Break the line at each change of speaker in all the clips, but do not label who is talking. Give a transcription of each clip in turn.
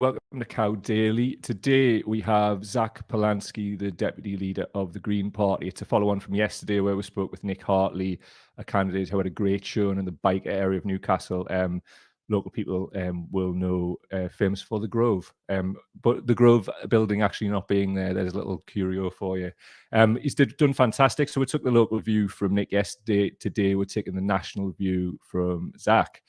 Welcome to Cow Daily. Today we have Zak Polanski, the Deputy Leader of the Green Party. It's a follow-on from yesterday where we spoke with Nick Hartley, a candidate who had a great showing in the bike area of Newcastle. Local people will know, famous for the Grove. But the Grove building actually not being there, there's a little curio for you. He's done fantastic. So we took the local view from Nick yesterday. Today we're taking the national view from Zak.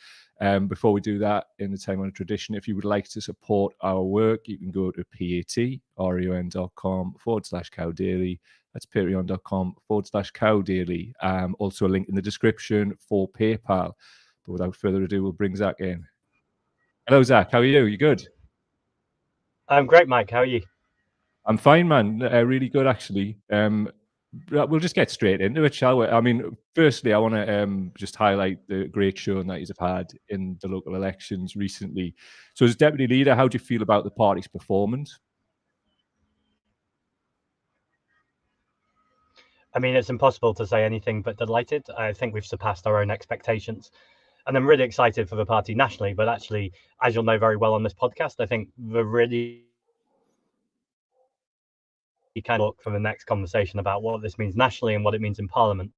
Before we do that, in the time on tradition, if you would like to support our work, you can go to patreon.com/cowdaily. That's patreon.com/cowdaily. Also a link in the description for PayPal. But without further ado, we'll bring Zak in. Hello, Zak. How are you? You good?
I'm great, Mike. How are you?
I'm fine, man. Really good, actually. We'll just get straight into it, shall we? I mean, firstly, I want to just highlight the great showing that you've had in the local elections recently. So as Deputy Leader, how do you feel about the party's performance?
I mean, it's impossible to say anything but delighted. I think we've surpassed our own expectations. And I'm really excited for the party nationally. But actually, as you'll know very well on this podcast, I think the really kind of look for the next conversation about what this means nationally and what it means in Parliament.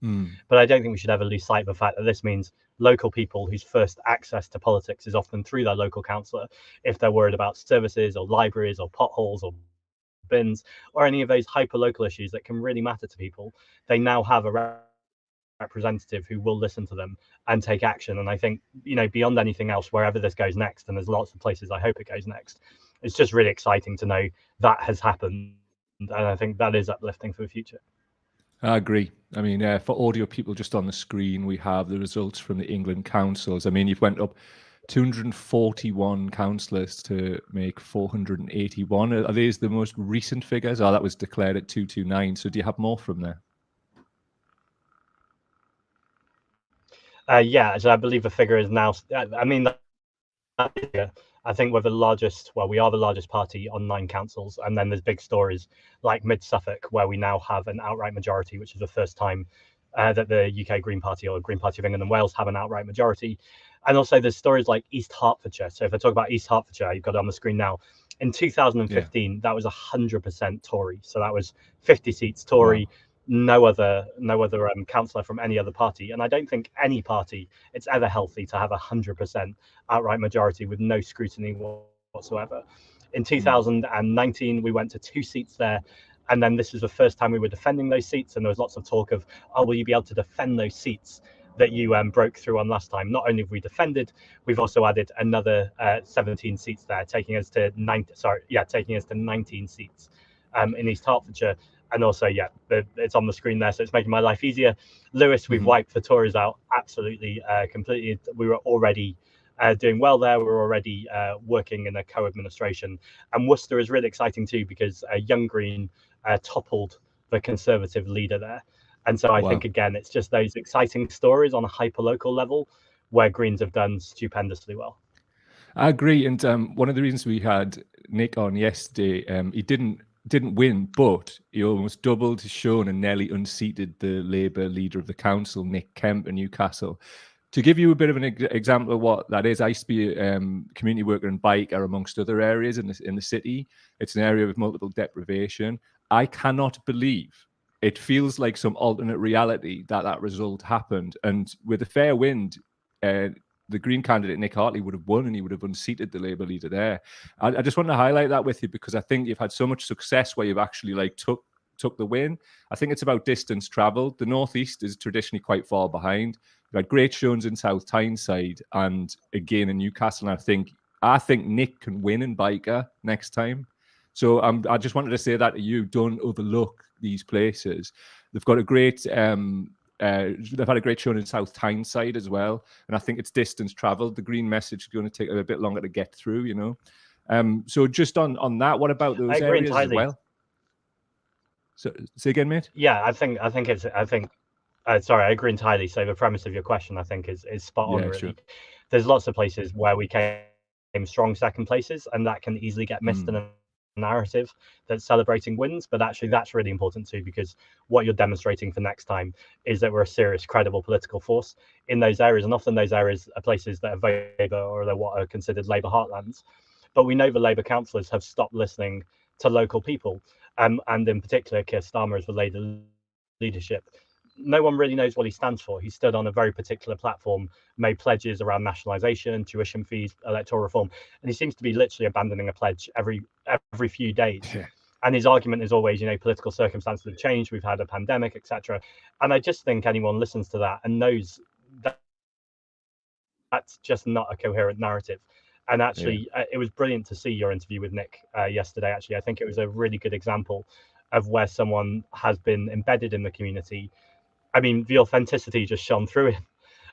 But I don't think we should ever lose sight of the fact that this means local people whose first access to politics is often through their local councillor. If they're worried about services or libraries or potholes or bins or any of those hyper local issues that can really matter to people, they now have a representative who will listen to them and take action. And I think, beyond anything else, wherever this goes next, and there's lots of places I hope it goes next, it's just really exciting to know that has happened. And I think that is uplifting for the future.
I agree. I mean, for audio people just on the screen, we have the results from the England councils. I mean, you've went up 241 councillors to make 481. Are these the most recent figures? Oh, that was declared at 229. So do you have more from there?
Yeah, so I believe the figure is now, I mean, I think we're the largest, we are the largest party on 9 councils. And then there's big stories like Mid Suffolk, where we now have an outright majority, which is the first time that the UK Green Party or Green Party of England and Wales have an outright majority. And also there's stories like East Hertfordshire. So if I talk about East Hertfordshire, you've got it on the screen now. In 2015, that was 100% Tory. So that was 50 seats Tory. Wow. No other councillor from any other party. And I don't think any party, it's ever healthy to have 100% outright majority with no scrutiny whatsoever. In 2019, we went to 2 seats there. And then this was the first time we were defending those seats. And there was lots of talk of, will you be able to defend those seats that you broke through on last time? Not only have we defended, we've also added another 17 seats there, taking us to 19 seats in East Hertfordshire. And also, it's on the screen there, so it's making my life easier. Lewis, we've wiped the Tories out absolutely, completely. We were already doing well there. We were already working in a co-administration. And Worcester is really exciting too, because Young Green toppled the Conservative leader there. And so I think, again, it's just those exciting stories on a hyper-local level where Greens have done stupendously well.
I agree. And one of the reasons we had Nick on yesterday, he didn't win, but he almost doubled his showing and nearly unseated the Labour leader of the council, Nick Kemp in Newcastle. To give you a bit of an example of what that is, I used to be a community worker in Biker, amongst other areas in the city. It's an area with multiple deprivation. I cannot believe it feels like some alternate reality that result happened. And with a fair wind, the Green candidate, Nick Hartley, would have won and he would have unseated the Labour leader there. I just want to highlight that with you because I think you've had so much success where you've actually took the win. I think it's about distance travelled. The North East is traditionally quite far behind. You've had great showings in South Tyneside and again in Newcastle. And I think Nick can win in Biker next time. So I just wanted to say that to you. Don't overlook these places. They've got a great... they've had a great showing in South Tyneside as well. And I think it's distance travelled. The Green message is going to take a bit longer to get through, So just on that, what about those areas as well? So say again, mate?
Yeah, I agree entirely. So the premise of your question, I think, is spot on, really. Sure. There's lots of places where we came strong second places, and that can easily get missed in a narrative that's celebrating wins, but actually that's really important too, because what you're demonstrating for next time is that we're a serious, credible political force in those areas, and often those areas are places that are Labour or they're what are considered Labour heartlands. But we know the Labour councillors have stopped listening to local people, and in particular, Keir Starmer as the Labour leadership. No one really knows what he stands for. He stood on a very particular platform, made pledges around nationalisation, tuition fees, electoral reform, and he seems to be literally abandoning a pledge every few days.
Yeah.
And his argument is always, political circumstances have changed, we've had a pandemic, etc. And I just think anyone listens to that and knows that that's just not a coherent narrative. And actually, it was brilliant to see your interview with Nick yesterday. Actually, I think it was a really good example of where someone has been embedded in the community. I mean, the authenticity just shone through him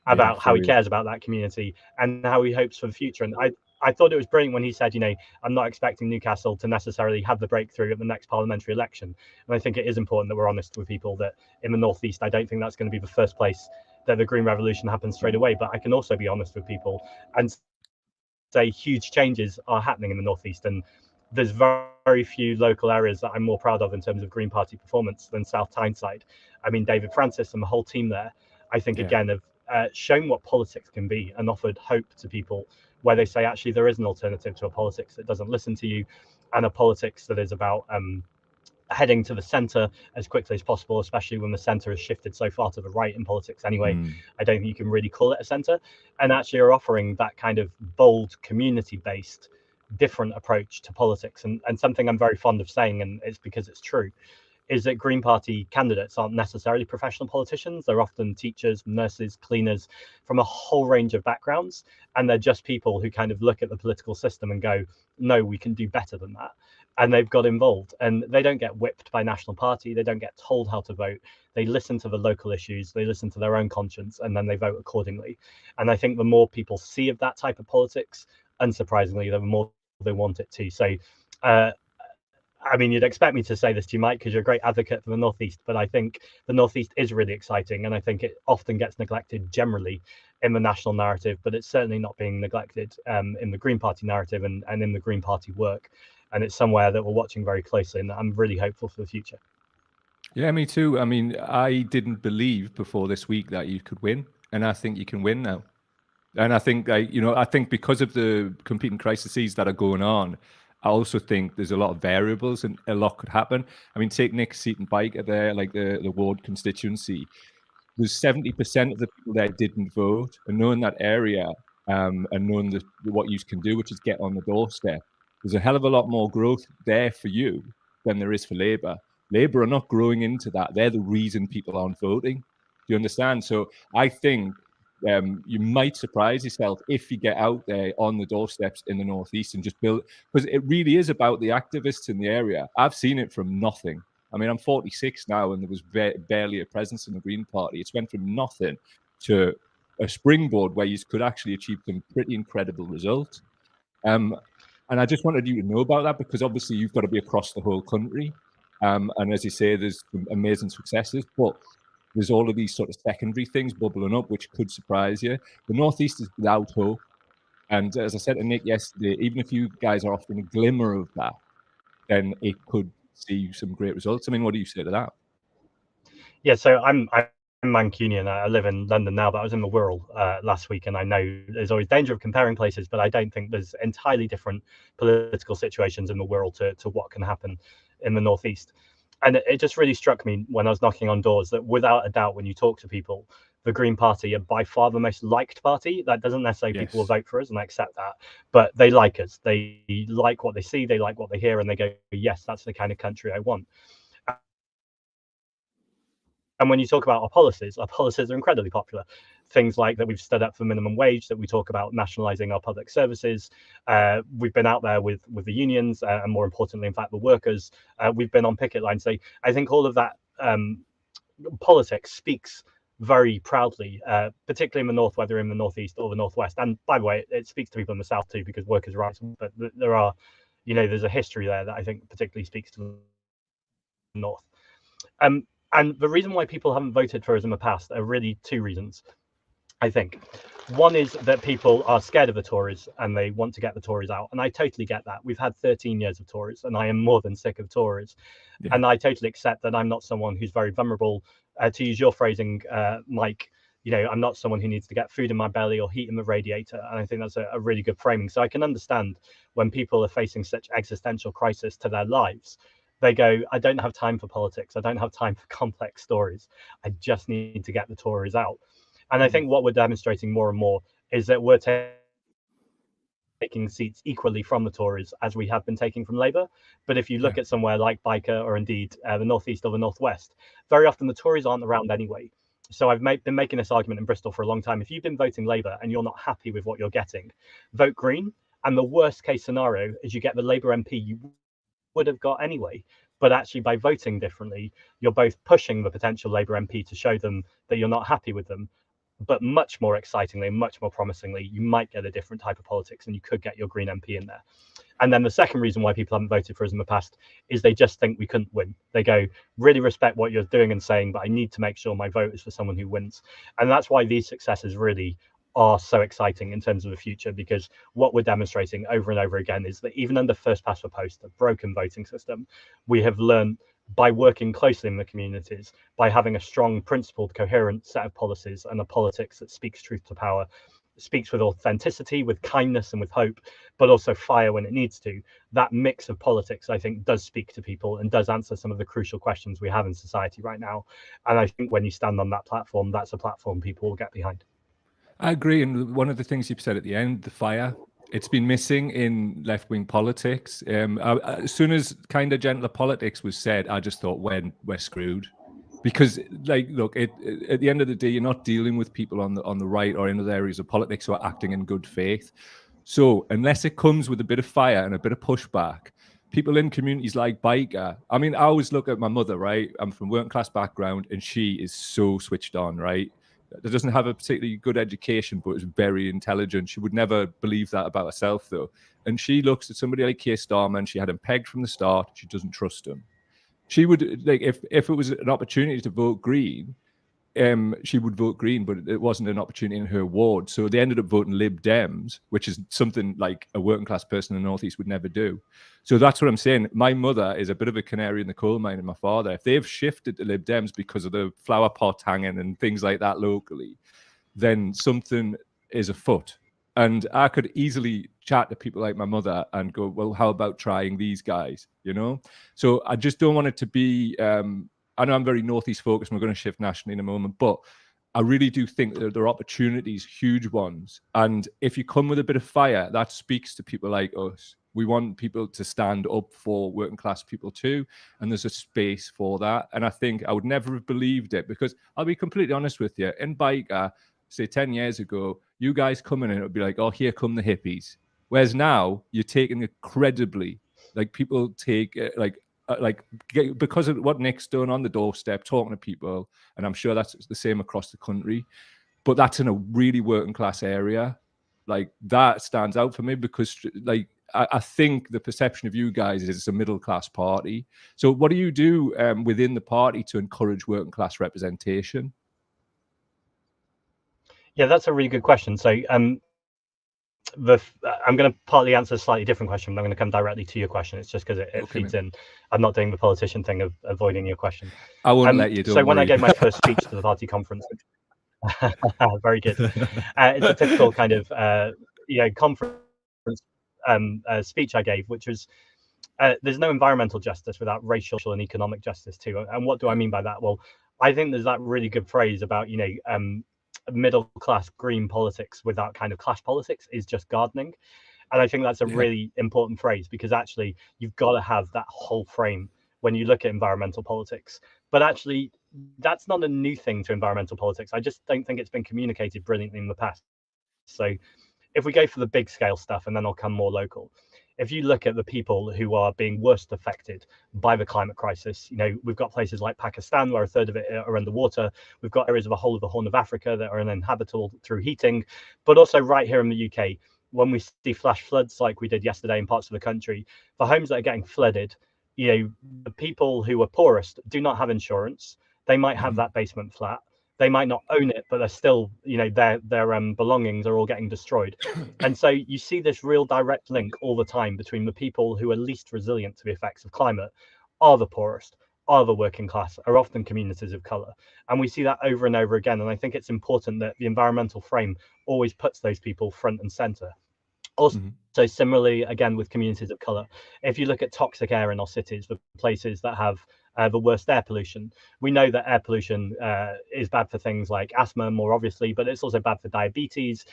about how he cares about that community and how he hopes for the future. And I thought it was brilliant when he said, I'm not expecting Newcastle to necessarily have the breakthrough at the next parliamentary election. And I think it is important that we're honest with people that in the Northeast, I don't think that's going to be the first place that the Green Revolution happens straight away. But I can also be honest with people and say huge changes are happening in the Northeast. And there's very few local areas that I'm more proud of in terms of Green Party performance than South Tyneside. I mean, David Francis and the whole team there, I think, again, have shown what politics can be and offered hope to people where they say, actually, there is an alternative to a politics that doesn't listen to you and a politics that is about heading to the centre as quickly as possible, especially when the centre has shifted so far to the right in politics anyway. I don't think you can really call it a centre, and actually are offering that kind of bold, community-based, different approach to politics. And something I'm very fond of saying, and it's because it's true, is that Green Party candidates aren't necessarily professional politicians. They're often teachers, nurses, cleaners from a whole range of backgrounds. And they're just people who kind of look at the political system and go, no, we can do better than that. And they've got involved, and they don't get whipped by National Party. They don't get told how to vote. They listen to the local issues. They listen to their own conscience, and then they vote accordingly. And I think the more people see of that type of politics, unsurprisingly, the more they want it to. So, I mean, you'd expect me to say this to you, Mike, because you're a great advocate for the Northeast, but I think the Northeast is really exciting, and I think it often gets neglected generally in the national narrative, but it's certainly not being neglected in the Green Party narrative and in the Green Party work. And it's somewhere that we're watching very closely, and I'm really hopeful for the future.
Yeah, me too. I mean, I didn't believe before this week that you could win, and I think you can win now. And I think, I think because of the competing crises that are going on, I also think there's a lot of variables and a lot could happen. I mean, take Nick Seaton Biker there, like the Ward constituency. There's 70% of the people there didn't vote, and knowing that area and knowing what you can do, which is get on the doorstep, there's a hell of a lot more growth there for you than there is for Labour. Labour are not growing into that. They're the reason people aren't voting. Do you understand? So I think you might surprise yourself if you get out there on the doorsteps in the Northeast and just build, because it really is about the activists in the area. I've seen it from nothing. I mean, I'm 46 now, and there was barely a presence in the Green Party. It's went from nothing to a springboard where you could actually achieve some pretty incredible results. And I just wanted you to know about that, because obviously you've got to be across the whole country. And as you say, there's some amazing successes, but there's all of these sort of secondary things bubbling up, which could surprise you. The Northeast is without hope. And as I said to Nick yesterday, even if you guys are offering a glimmer of that, then it could see some great results. I mean, what do you say to that?
Yeah, so I'm Mancunian. I live in London now, but I was in the Wirral last week, and I know there's always danger of comparing places, but I don't think there's entirely different political situations in the Wirral to what can happen in the Northeast. And it just really struck me when I was knocking on doors that without a doubt, when you talk to people, the Green Party are by far the most liked party. That doesn't necessarily people will vote for us, and I accept that, but they like us. They like what they see, they like what they hear, and they go, yes, that's the kind of country I want. And when you talk about our policies are incredibly popular. Things like that we've stood up for minimum wage, that we talk about nationalising our public services. We've been out there with the unions and more importantly, in fact, the workers. We've been on picket lines. So I think all of that politics speaks very proudly, particularly in the North, whether in the Northeast or the Northwest. And by the way, it speaks to people in the South too, because workers' rights. But there are, there's a history there that I think particularly speaks to the North. And the reason why people haven't voted for us in the past are really two reasons, I think. One is that people are scared of the Tories and they want to get the Tories out. And I totally get that. We've had 13 years of Tories, and I am more than sick of Tories. Yeah. And I totally accept that I'm not someone who's very vulnerable, to use your phrasing, Mike, I'm not someone who needs to get food in my belly or heat in the radiator. And I think that's a really good framing. So I can understand when people are facing such existential crisis to their lives, they go, I don't have time for politics. I don't have time for complex stories. I just need to get the Tories out. And I think what we're demonstrating more and more is that we're taking seats equally from the Tories as we have been taking from Labour. But if you look at somewhere like Byker or indeed the northeast or the northwest, very often the Tories aren't around anyway. So I've been making this argument in Bristol for a long time. If you've been voting Labour and you're not happy with what you're getting, vote Green. And the worst case scenario is you get the Labour MP you would have got anyway. But actually, by voting differently, you're both pushing the potential Labour MP to show them that you're not happy with them. But much more excitingly, much more promisingly, you might get a different type of politics and you could get your Green MP in there. And then the second reason why people haven't voted for us in the past is they just think we couldn't win. They go, really respect what you're doing and saying, but I need to make sure my vote is for someone who wins. And that's why these successes really are so exciting in terms of the future, because what we're demonstrating over and over again is that even under first past the post, a broken voting system, we have learned by working closely in the communities, by having a strong, principled, coherent set of policies and a politics that speaks truth to power, speaks with authenticity, with kindness and with hope, but also fire when it needs to. That mix of politics, I think, does speak to people and does answer some of the crucial questions we have in society right now. And I think when you stand on that platform, that's a platform people will get behind.
I agree. And one of the things you've said at the end, the fire, it's been missing in left-wing politics. As soon as kind of gentler politics was said, I just thought, we're screwed. Because, like, look, at the end of the day, you're not dealing with people on the right or in other areas of politics who are acting in good faith. So unless it comes with a bit of fire and a bit of pushback, people in communities like Byker, I mean, I always look at my mother, right? I'm from working class background and she is so switched on, right? Doesn't have a particularly good education, but is very intelligent. She would never believe that about herself, though. And she looks at somebody like Keir Starmer and she had him pegged from the start. She doesn't trust him. She would, like, if it was an opportunity to vote Green, she would vote Green, but it wasn't an opportunity in her ward. So they ended up voting Lib Dems, which is something like a working class person in the Northeast would never do. So that's what I'm saying. My mother is a bit of a canary in the coal mine, and my father, if they've shifted to Lib Dems because of the flower pot hanging and things like that locally, then something is afoot. And I could easily chat to people like my mother and go, well, how about trying these guys, you know? So I just don't want it to be, I know I'm very Northeast focused and we're going to shift nationally in a moment, but I really do think that there are opportunities, huge ones. And if you come with a bit of fire, that speaks to people like us. We want people to stand up for working class people too. And there's a space for that. And I think I would never have believed it, because I'll be completely honest with you, in Byker, say 10 years ago, you guys coming in, it would be like, oh, here come the hippies. Whereas now you're taking it credibly. Like, people take it because of what Nick's done on the doorstep, talking to people, and I'm sure that's the same across the country, but that's in a really working class area. Like, that stands out for me, because like I think the perception of you guys is it's a middle class party. So what do you do within the party to encourage working class representation?
Yeah, that's a really good question. So I'm going to partly answer a slightly different question, but I'm going to come directly to your question. It's just because it feeds in. I'm not doing the politician thing of avoiding your question.
I won't let you.
So when I gave my first speech to the party conference, very good. It's a typical kind of conference speech I gave, which was there's no environmental justice without racial and economic justice too. And what do I mean by that? Well, I think there's that really good phrase about middle class green politics without kind of clash politics is just gardening. And I think that's a really important phrase, because actually you've got to have that whole frame when you look at environmental politics. But actually, that's not a new thing to environmental politics. I just don't think it's been communicated brilliantly in the past. So if we go for the big scale stuff, and then I'll come more local. If you look at the people who are being worst affected by the climate crisis, we've got places like Pakistan where a third of it are underwater. We've got areas of the whole of the Horn of Africa that are uninhabitable through heating, but also right here in the UK, when we see flash floods like we did yesterday in parts of the country, the homes that are getting flooded, the people who are poorest do not have insurance. They might have that basement flat. They might not own it, but they're still, their belongings are all getting destroyed. And so you see this real direct link all the time between the people who are least resilient to the effects of climate are the poorest, are the working class, are often communities of colour. And we see that over and over again. And I think it's important that the environmental frame always puts those people front and centre. Also, similarly, again, with communities of colour, if you look at toxic air in our cities, the places that have the worst air pollution, we know that air pollution is bad for things like asthma, more obviously, but it's also bad for diabetes.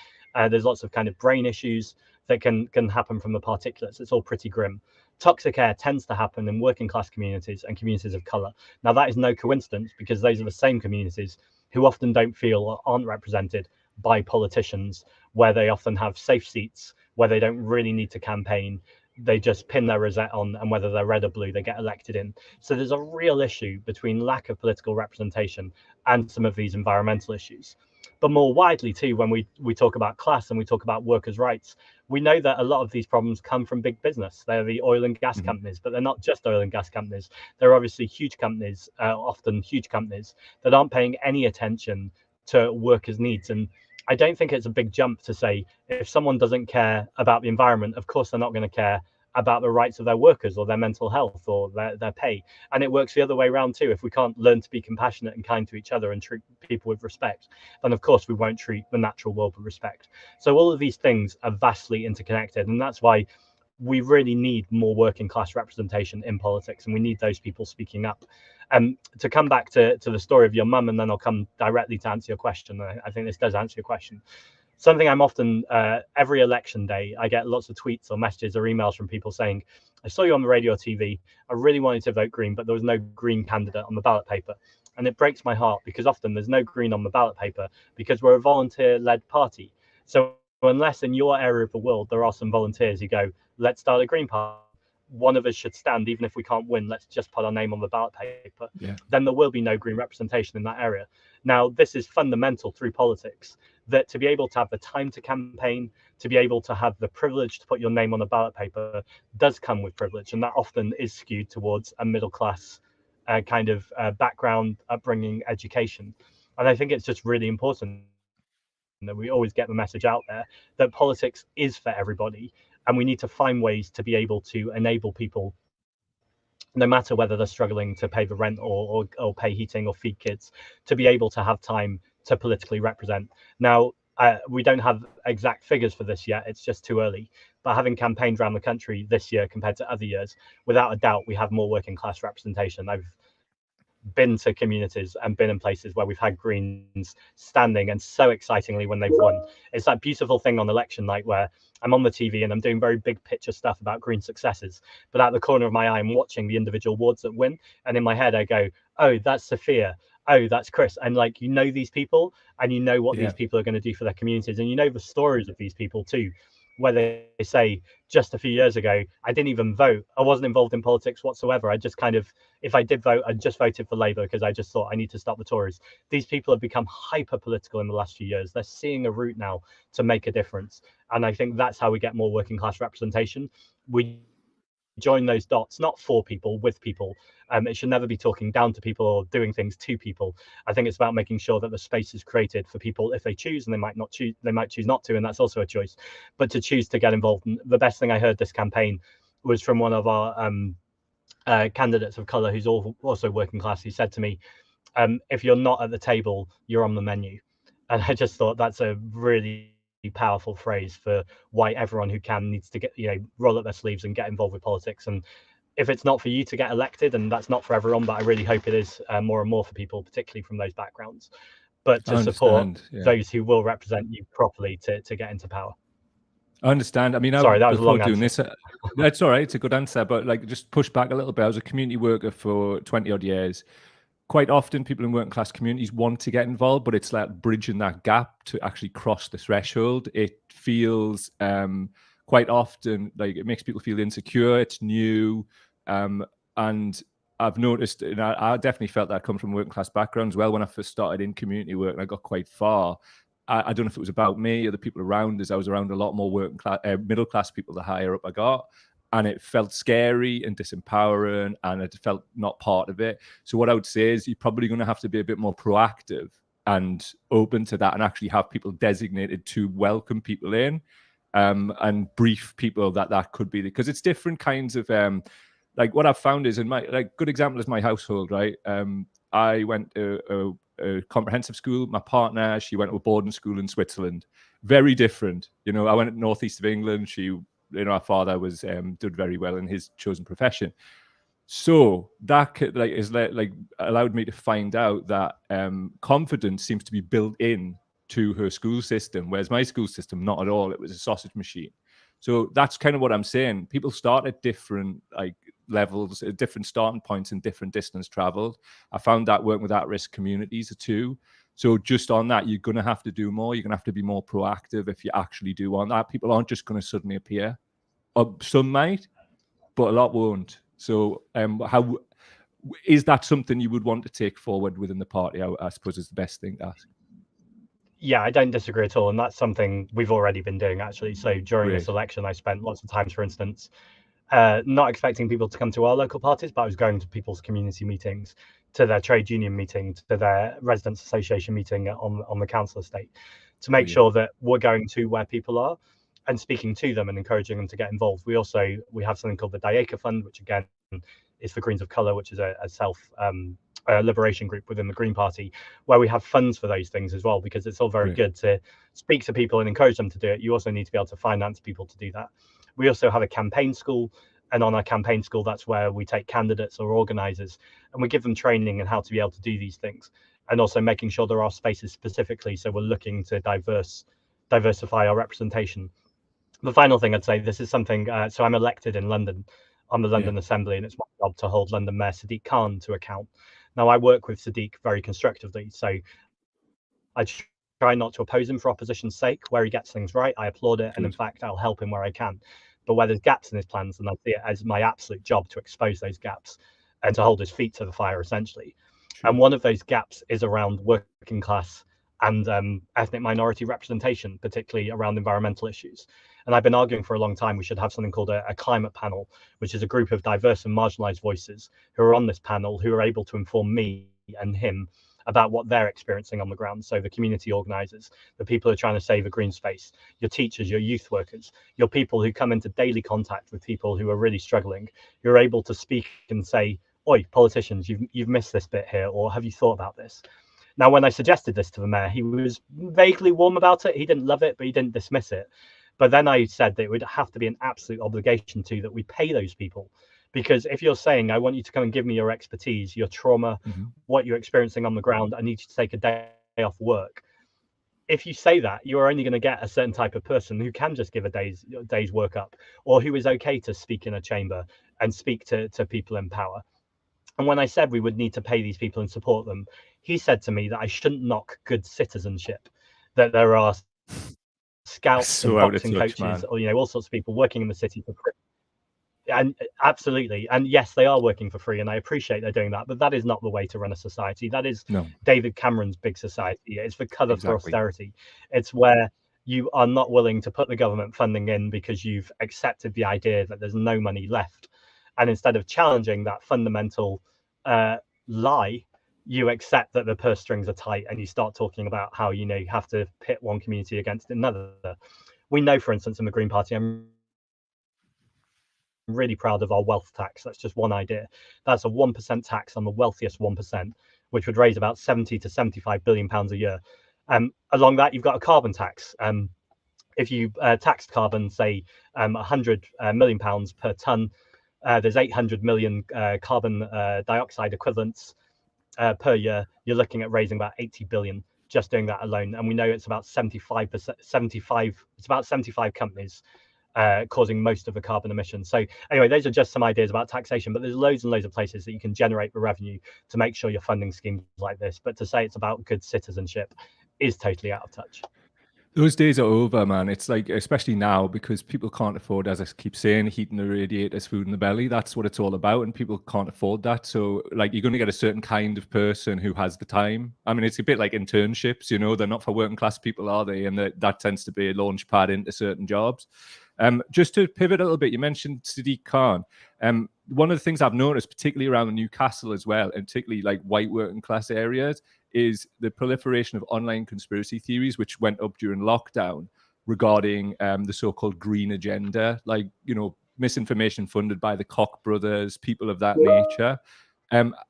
There's lots of kind of brain issues that can happen from the particulates. It's all pretty grim. Toxic air tends to happen in working class communities and communities of colour. Now, that is no coincidence, because those are the same communities who often don't feel or aren't represented by politicians, where they often have safe seats, where they don't really need to campaign. They just pin their rosette on, and whether they're red or blue, they get elected in. So there's a real issue between lack of political representation and some of these environmental issues. But more widely too, when we talk about class and we talk about workers' rights, we know that a lot of these problems come from big business. They're the oil and gas companies, but they're not just oil and gas companies. They're obviously huge companies, often huge companies, that aren't paying any attention to workers' needs. And I don't think it's a big jump to say, if someone doesn't care about the environment, of course they're not going to care about the rights of their workers or their mental health or their pay. And it works the other way around too. If we can't learn to be compassionate and kind to each other and treat people with respect, then of course we won't treat the natural world with respect. So all of these things are vastly interconnected, and that's why we really need more working class representation in politics, and we need those people speaking up. To come back to the story of your mum, and then I'll come directly to answer your question. I think this does answer your question. Something I'm often, every election day, I get lots of tweets or messages or emails from people saying, I saw you on the radio or TV, I really wanted to vote Green, but there was no Green candidate on the ballot paper. And it breaks my heart, because often there's no Green on the ballot paper because we're a volunteer-led party. So unless in your area of the world there are some volunteers who go, let's start a Green party, one of us should stand, even if we can't win, let's just put our name on the ballot paper, then there will be no Green representation in that area. Now, this is fundamental through politics, that to be able to have the time to campaign, to be able to have the privilege to put your name on a ballot paper, does come with privilege, and that often is skewed towards a middle class kind of background, upbringing, education. And I think it's just really important that we always get the message out there that politics is for everybody, and we need to find ways to be able to enable people, no matter whether they're struggling to pay the rent or pay heating or feed kids, to be able to have time to politically represent. Now, we don't have exact figures for this yet, it's just too early, but having campaigned around the country this year compared to other years, without a doubt we have more working class representation. I've been to communities and been in places where we've had Greens standing, and so excitingly when they've won, it's that beautiful thing on election night where I'm on the TV and I'm doing very big picture stuff about Green successes, but out the corner of my eye I'm watching the individual wards that win, and in my head I go, oh, that's Sophia, oh, that's Chris. And like, you know these people, and you know what these people are going to do for their communities, and you know the stories of these people too, where they say, just a few years ago, I didn't even vote. I wasn't involved in politics whatsoever. I just kind of, if I did vote, I just voted for Labour because I just thought I need to stop the Tories. These people have become hyper political in the last few years. They're seeing a route now to make a difference. And I think that's how we get more working class representation. We join those dots, not for people, with people. It should never be talking down to people or doing things to people. I think it's about making sure that the space is created for people if they choose, and they might not choose, they might choose not to, and that's also a choice, but to choose to get involved. And the best thing I heard this campaign was from one of our candidates of colour who's also working class. He said to me, if you're not at the table, you're on the menu. And I just thought that's a really powerful phrase for why everyone who can needs to get, roll up their sleeves and get involved with politics. And if it's not for you to get elected, and that's not for everyone, but I really hope it is more and more for people, particularly from those backgrounds, but to support those who will represent you properly to get into power.
I understand. I mean,
sorry, that was a long answer.
That's all right. It's a good answer, but like, just push back a little bit. I was a community worker for 20 odd years. Quite often people in working class communities want to get involved, but it's like bridging that gap to actually cross the threshold. It feels quite often like it makes people feel insecure. It's new. And I've noticed, and I definitely felt that come from working class background as well. When I first started in community work and I got quite far, I don't know if it was about me or the people around us. I was around a lot more working class, middle class people the higher up I got. And it felt scary and disempowering, and it felt not part of it. So what I would say is you're probably going to have to be a bit more proactive and open to that, and actually have people designated to welcome people in, and brief people that could be, because it's different kinds of like what I've found is in my good example is my household, right? I went to a comprehensive school. My partner, she went to a boarding school in Switzerland. Very different. I went to northeast of England. Our father was did very well in his chosen profession. So that allowed me to find out that confidence seems to be built in to her school system, whereas my school system, not at all. It was a sausage machine. So that's kind of what I'm saying. People start at different levels, at different starting points and different distance traveled. I found that working with at-risk communities too. So just on that, you're going to have to do more. You're going to have to be more proactive if you actually do want that. People aren't just going to suddenly appear. Some might, but a lot won't. So how is that something you would want to take forward within the party? I suppose is the best thing to ask.
Yeah, I don't disagree at all. And that's something we've already been doing, actually. So during
Great.
this election, I spent lots of times, for instance, not expecting people to come to our local parties, but I was going to people's community meetings, to their trade union meeting, to their residents association meeting on the council estate, to make sure that we're going to where people are and speaking to them and encouraging them to get involved. We have something called the Dayaka Fund, which again is for Greens of Colour, which is a self liberation group within the Green Party, where we have funds for those things as well, because it's all very good to speak to people and encourage them to do it. You also need to be able to finance people to do that. We also have a campaign school, and on our campaign school, that's where we take candidates or organisers and we give them training in how to be able to do these things, and also making sure there are spaces specifically. So we're looking to diversify our representation. The final thing I'd say, this is something, so I'm elected in London on the London Assembly, and it's my job to hold London Mayor Sadiq Khan to account. Now, I work with Sadiq very constructively, so I try not to oppose him for opposition's sake. Where he gets things right, I applaud it, and in fact, I'll help him where I can. But where there's gaps in his plans, then I see it as my absolute job to expose those gaps and to hold his feet to the fire, essentially. And one of those gaps is around working class and ethnic minority representation, particularly around environmental issues. And I've been arguing for a long time we should have something called a climate panel, which is a group of diverse and marginalized voices who are on this panel, who are able to inform me and him about what they're experiencing on the ground. So the community organisers, the people who are trying to save a green space, your teachers, your youth workers, your people who come into daily contact with people who are really struggling, you're able to speak and say, oi, politicians, you've missed this bit here, or have you thought about this? Now, when I suggested this to the mayor, he was vaguely warm about it. He didn't love it, but he didn't dismiss it. But then I said that it would have to be an absolute obligation that we pay those people. Because if you're saying, I want you to come and give me your expertise, your trauma, what you're experiencing on the ground, I need you to take a day off work. If you say that, you're only going to get a certain type of person who can just give a day's work up, or who is okay to speak in a chamber and speak to people in power. And when I said we would need to pay these people and support them, he said to me that I shouldn't knock good citizenship, that there are scouts and boxing coaches, or all sorts of people working in the city for free. And absolutely, and yes, they are working for free, and I appreciate they're doing that, but that is not the way to run a society. That is David Cameron's big society. It's for cover for austerity. It's where you are not willing to put the government funding in because you've accepted the idea that there's no money left, and instead of challenging that fundamental lie, you accept that the purse strings are tight, and you start talking about how you have to pit one community against another. We know, for instance, in the Green Party, I'm really proud of our wealth tax. That's just one idea. That's a 1% tax on the wealthiest 1%, which would raise about 70 to 75 billion pounds a year. Along that, you've got a carbon tax. If you taxed carbon, say 100 million pounds per ton, there's 800 million carbon dioxide equivalents per year. You're looking at raising about 80 billion just doing that alone. And we know it's about 75 companies causing most of the carbon emissions. So anyway, those are just some ideas about taxation, but there's loads and loads of places that you can generate the revenue to make sure you're funding schemes like this. But to say it's about good citizenship is totally out of touch.
Those days are over, man. It's like, especially now, because people can't afford, as I keep saying, heating the radiators, food in the belly. That's what it's all about, and people can't afford that. So, like, you're going to get a certain kind of person who has the time. I mean, it's a bit like internships, they're not for working class people, are they? And that tends to be a launch pad into certain jobs. Just to pivot a little bit, you mentioned Sadiq Khan. One of the things I've noticed, particularly around Newcastle as well, and particularly like white working class areas, is the proliferation of online conspiracy theories, which went up during lockdown regarding the so-called green agenda. Like, misinformation funded by the Koch brothers, people of that nature.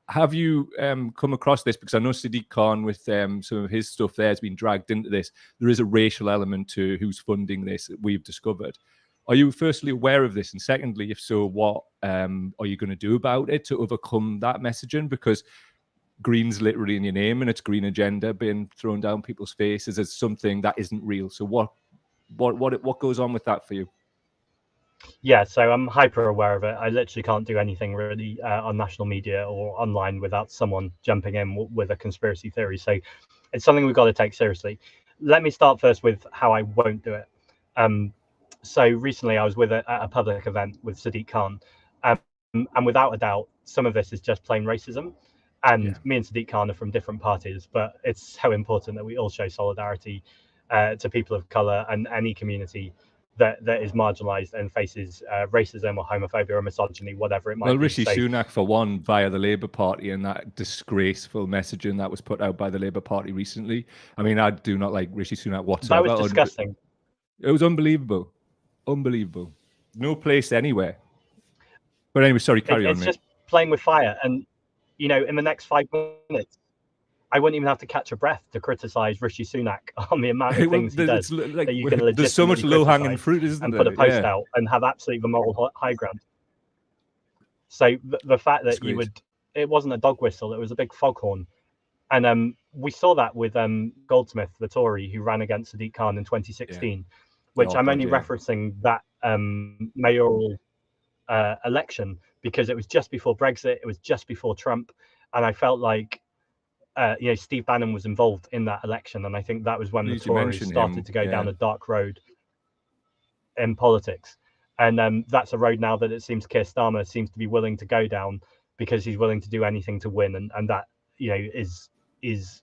Have you come across this? Because I know Sadiq Khan, with some of his stuff there, has been dragged into this. There is a racial element to who's funding this that we've discovered. Are you firstly aware of this? And secondly, if so, what are you going to do about it to overcome that messaging? Because green's literally in your name, and it's green agenda being thrown down people's faces as something that isn't real. So what goes on with that for you?
Yeah, so I'm hyper aware of it. I literally can't do anything really on national media or online without someone jumping in with a conspiracy theory. So it's something we've got to take seriously. Let me start first with how I won't do it. So recently I was at a public event with Sadiq Khan, and without a doubt, some of this is just plain racism. And me and Sadiq Khan are from different parties, but it's so important that we all show solidarity to people of color and any community that is marginalized and faces racism or homophobia or misogyny, whatever it might be.
Well, Rishi Sunak, for one, via the Labour Party, and that disgraceful messaging that was put out by the Labour Party recently. I mean, I do not like Rishi Sunak whatsoever.
That was disgusting.
It was unbelievable. Unbelievable. No place anywhere. But anyway, sorry, carry on,
It's
mate.
just playing with fire. And, you know, in the next 5 minutes, I wouldn't even have to catch a breath to criticize Rishi Sunak on the amount of things he does.
Like,
that you can
there's so much low-hanging fruit, isn't
and
there?
put a post out and have absolutely the moral high ground. So the fact that it wasn't a dog whistle, it was a big foghorn. And we saw that with Goldsmith, the Tory, who ran against Sadiq Khan in 2016, which I'm only referencing that mayoral election because it was just before Brexit, it was just before Trump, and I felt like Steve Bannon was involved in that election, and I think that was when the Tories started to go down a dark road in politics. And that's a road now that it seems Keir Starmer seems to be willing to go down because he's willing to do anything to win, and that is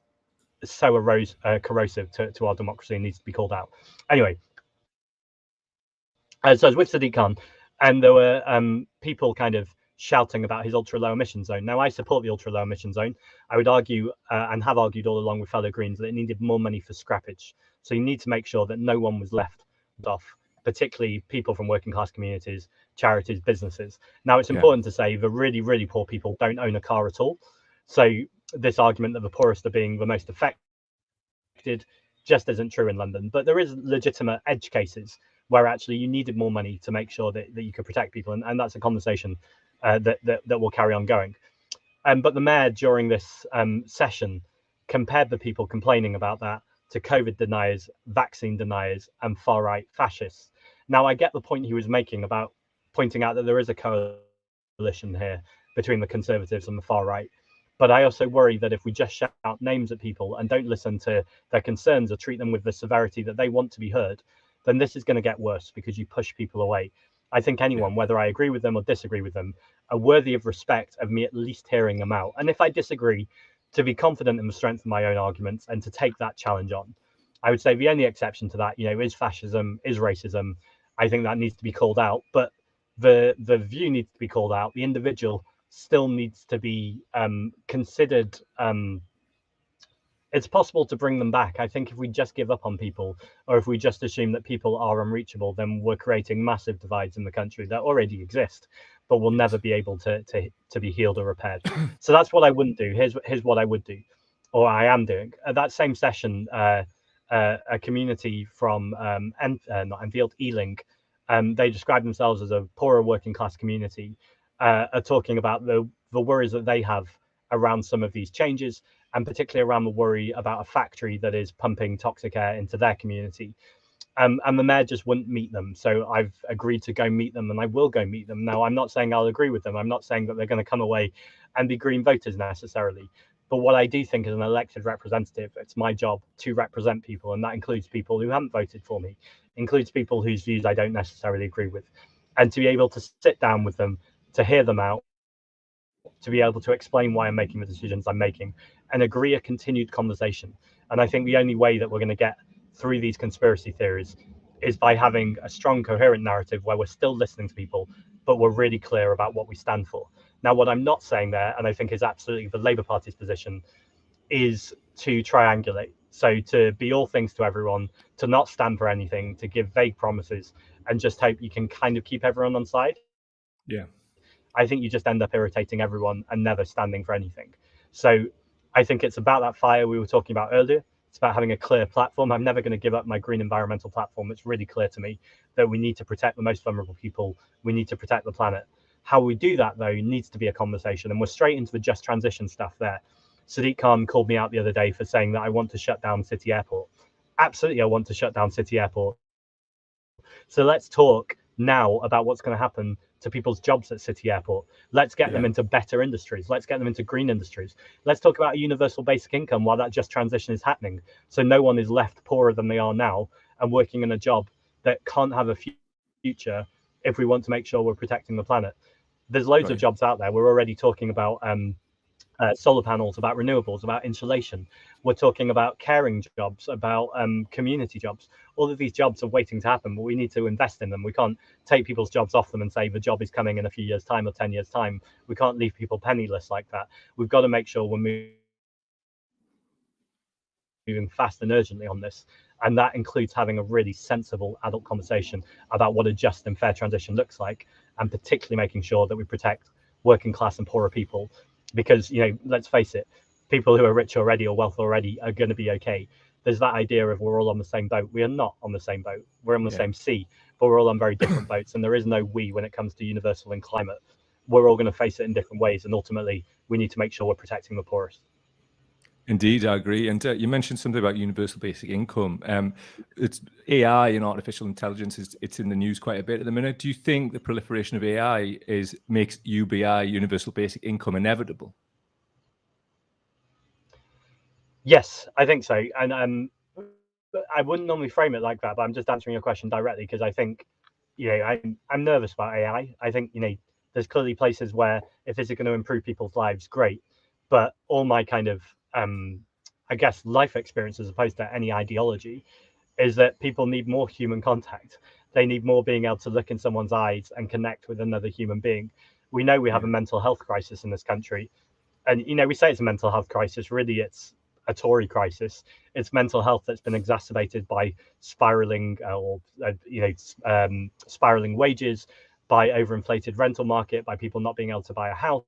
so corrosive to our democracy and needs to be called out. Anyway, so I was with Sadiq Khan, and there were people kind of shouting about his ultra low emission zone. Now, I support the ultra low emission zone. I would argue and have argued all along with fellow Greens that it needed more money for scrappage. So you need to make sure that no one was left off, particularly people from working class communities, charities, businesses. Now, it's important to say the really, really poor people don't own a car at all. So this argument that the poorest are being the most affected just isn't true in London. But there is legitimate edge cases where actually you needed more money to make sure that you could protect people. And that's a conversation that will carry on going. But the mayor during this session compared the people complaining about that to COVID deniers, vaccine deniers, and far-right fascists. Now, I get the point he was making about pointing out that there is a coalition here between the Conservatives and the far right. But I also worry that if we just shout names at people and don't listen to their concerns or treat them with the severity that they want to be heard, then this is going to get worse because you push people away. I think anyone, whether I agree with them or disagree with them, are worthy of respect of me at least hearing them out. And if I disagree, to be confident in the strength of my own arguments and to take that challenge on. I would say the only exception to that, is fascism, is racism. I think that needs to be called out, but the view needs to be called out. The individual still needs to be considered. It's possible to bring them back. I think if we just give up on people, or if we just assume that people are unreachable, then we're creating massive divides in the country that already exist, but will never be able to be healed or repaired. So that's what I wouldn't do. Here's what I would do, or I am doing. At that same session, a community from not Enfield, Ealing, they describe themselves as a poorer working class community, are talking about the worries that they have around some of these changes, and particularly around the worry about a factory that is pumping toxic air into their community. And the mayor just wouldn't meet them. So I've agreed to go meet them, and I will go meet them. Now, I'm not saying I'll agree with them. I'm not saying that they're going to come away and be Green voters necessarily. But what I do think as an elected representative, it's my job to represent people. And that includes people who haven't voted for me, includes people whose views I don't necessarily agree with. And to be able to sit down with them, to hear them out, to be able to explain why I'm making the decisions I'm making, and agree a continued conversation. And I think the only way that we're going to get through these conspiracy theories is by having a strong, coherent narrative where we're still listening to people, but we're really clear about what we stand for. Now, what I'm not saying there, and I think is absolutely the Labour Party's position, is to triangulate. So to be all things to everyone, to not stand for anything, to give vague promises, and just hope you can kind of keep everyone on side.
Yeah.
I think you just end up irritating everyone and never standing for anything. So I think it's about that fire we were talking about earlier. It's about having a clear platform. I'm never going to give up my green environmental platform. It's really clear to me that we need to protect the most vulnerable people. We need to protect the planet. How we do that, though, needs to be a conversation. And we're straight into the just transition stuff there. Sadiq Khan called me out the other day for saying that I want to shut down City Airport. Absolutely, I want to shut down City Airport. So let's talk now about what's going to happen to people's jobs at City Airport. Let's get them into better industries. Let's get them into green industries. Let's talk about a universal basic income while that just transition is happening. So no one is left poorer than they are now and working in a job that can't have a future if we want to make sure we're protecting the planet. There's loads of jobs out there. We're already talking about solar panels, about renewables, about insulation. We're talking about caring jobs, about community jobs. All of these jobs are waiting to happen, but we need to invest in them. We can't take people's jobs off them and say the job is coming in a few years' time or 10 years' time. We can't leave people penniless like that. We've got to make sure we're moving fast and urgently on this. And that includes having a really sensible adult conversation about what a just and fair transition looks like, and particularly making sure that we protect working class and poorer people. Because, let's face it, people who are rich already or wealthy already are going to be okay. There's that idea of we're all on the same boat. We are not on the same boat. We're on the same sea, but we're all on very different boats. And there is no we when it comes to universal and climate. We're all going to face it in different ways. And ultimately, we need to make sure we're protecting the poorest.
Indeed, I agree. And you mentioned something about universal basic income. It's AI and artificial intelligence. It's in the news quite a bit at the minute. Do you think the proliferation of AI makes UBI, universal basic income, inevitable?
Yes, I think so. And I wouldn't normally frame it like that, but I'm just answering your question directly because I think, I'm nervous about AI. I think, there's clearly places where if this is going to improve people's lives, great. But all my kind of I guess life experience as opposed to any ideology is that people need more human contact. They need more being able to look in someone's eyes and connect with another human being. We know we have a mental health crisis in this country, and we say it's a mental health crisis. Really, it's a Tory crisis. It's mental health that's been exacerbated by spiraling spiraling wages, by overinflated rental market, by people not being able to buy a house,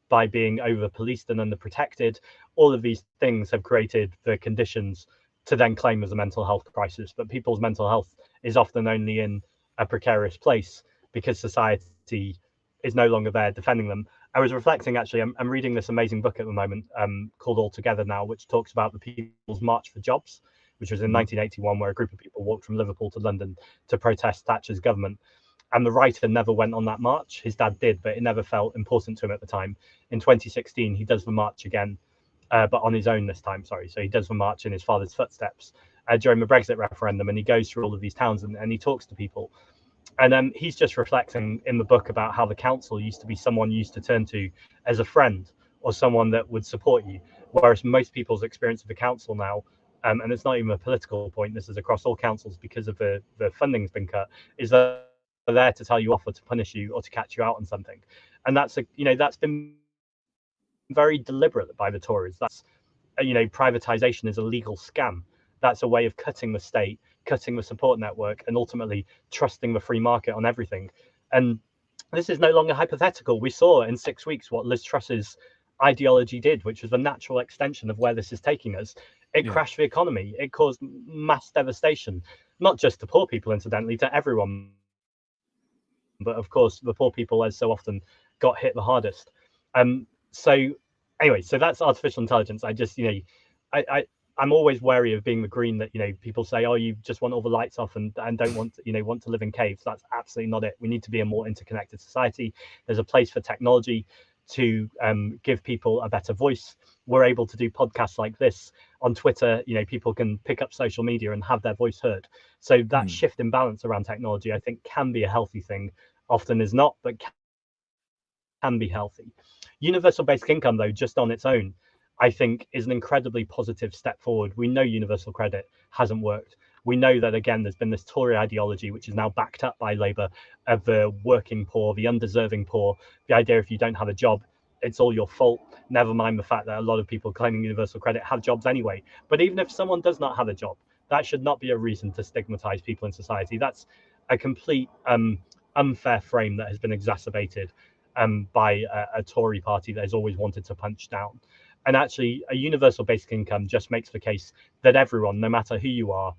by being over policed and underprotected. All of these things have created the conditions to then claim as a mental health crisis. But people's mental health is often only in a precarious place because society is no longer there defending them. I was reflecting, actually, I'm reading this amazing book at the moment called All Together Now, which talks about the People's March for Jobs, which was in 1981, where a group of people walked from Liverpool to London to protest Thatcher's government. And the writer never went on that march. His dad did, but it never felt important to him at the time. In 2016, he does the march again, but on his own this time, sorry. So he does the march in his father's footsteps during the Brexit referendum, and he goes through all of these towns and he talks to people. And he's just reflecting in the book about how the council used to be someone you used to turn to as a friend or someone that would support you, whereas most people's experience of the council now, and it's not even a political point, this is across all councils because of the funding's been cut, is that are there to tell you off or to punish you or to catch you out on something. And that's that's been very deliberate by the Tories. That's privatization is a legal scam. That's a way of cutting the state, cutting the support network, and ultimately trusting the free market on everything. And this is no longer hypothetical. We saw in 6 weeks what Liz Truss's ideology did, which was the natural extension of where this is taking us. It crashed the economy. It caused mass devastation, not just to poor people, incidentally, to everyone. But of course, the poor people, as so often, got hit the hardest. So anyway, so that's artificial intelligence. I just, I'm always wary of being the green that, people say, oh, you just want all the lights off and don't want to live in caves. That's absolutely not it. We need to be a more interconnected society. There's a place for technology to give people a better voice. We're able to do podcasts like this on Twitter. People can pick up social media and have their voice heard. So that shift in balance around technology, I think, can be a healthy thing. Often is not, but can be healthy. Universal basic income, though, just on its own, I think is an incredibly positive step forward. We know universal credit hasn't worked. We know that, again, there's been this Tory ideology, which is now backed up by Labour, of the working poor, the undeserving poor, the idea if you don't have a job, it's all your fault. Never mind the fact that a lot of people claiming universal credit have jobs anyway. But even if someone does not have a job, that should not be a reason to stigmatize people in society. That's a complete unfair frame that has been exacerbated by a Tory party that has always wanted to punch down. And actually, a universal basic income just makes the case that everyone, no matter who you are,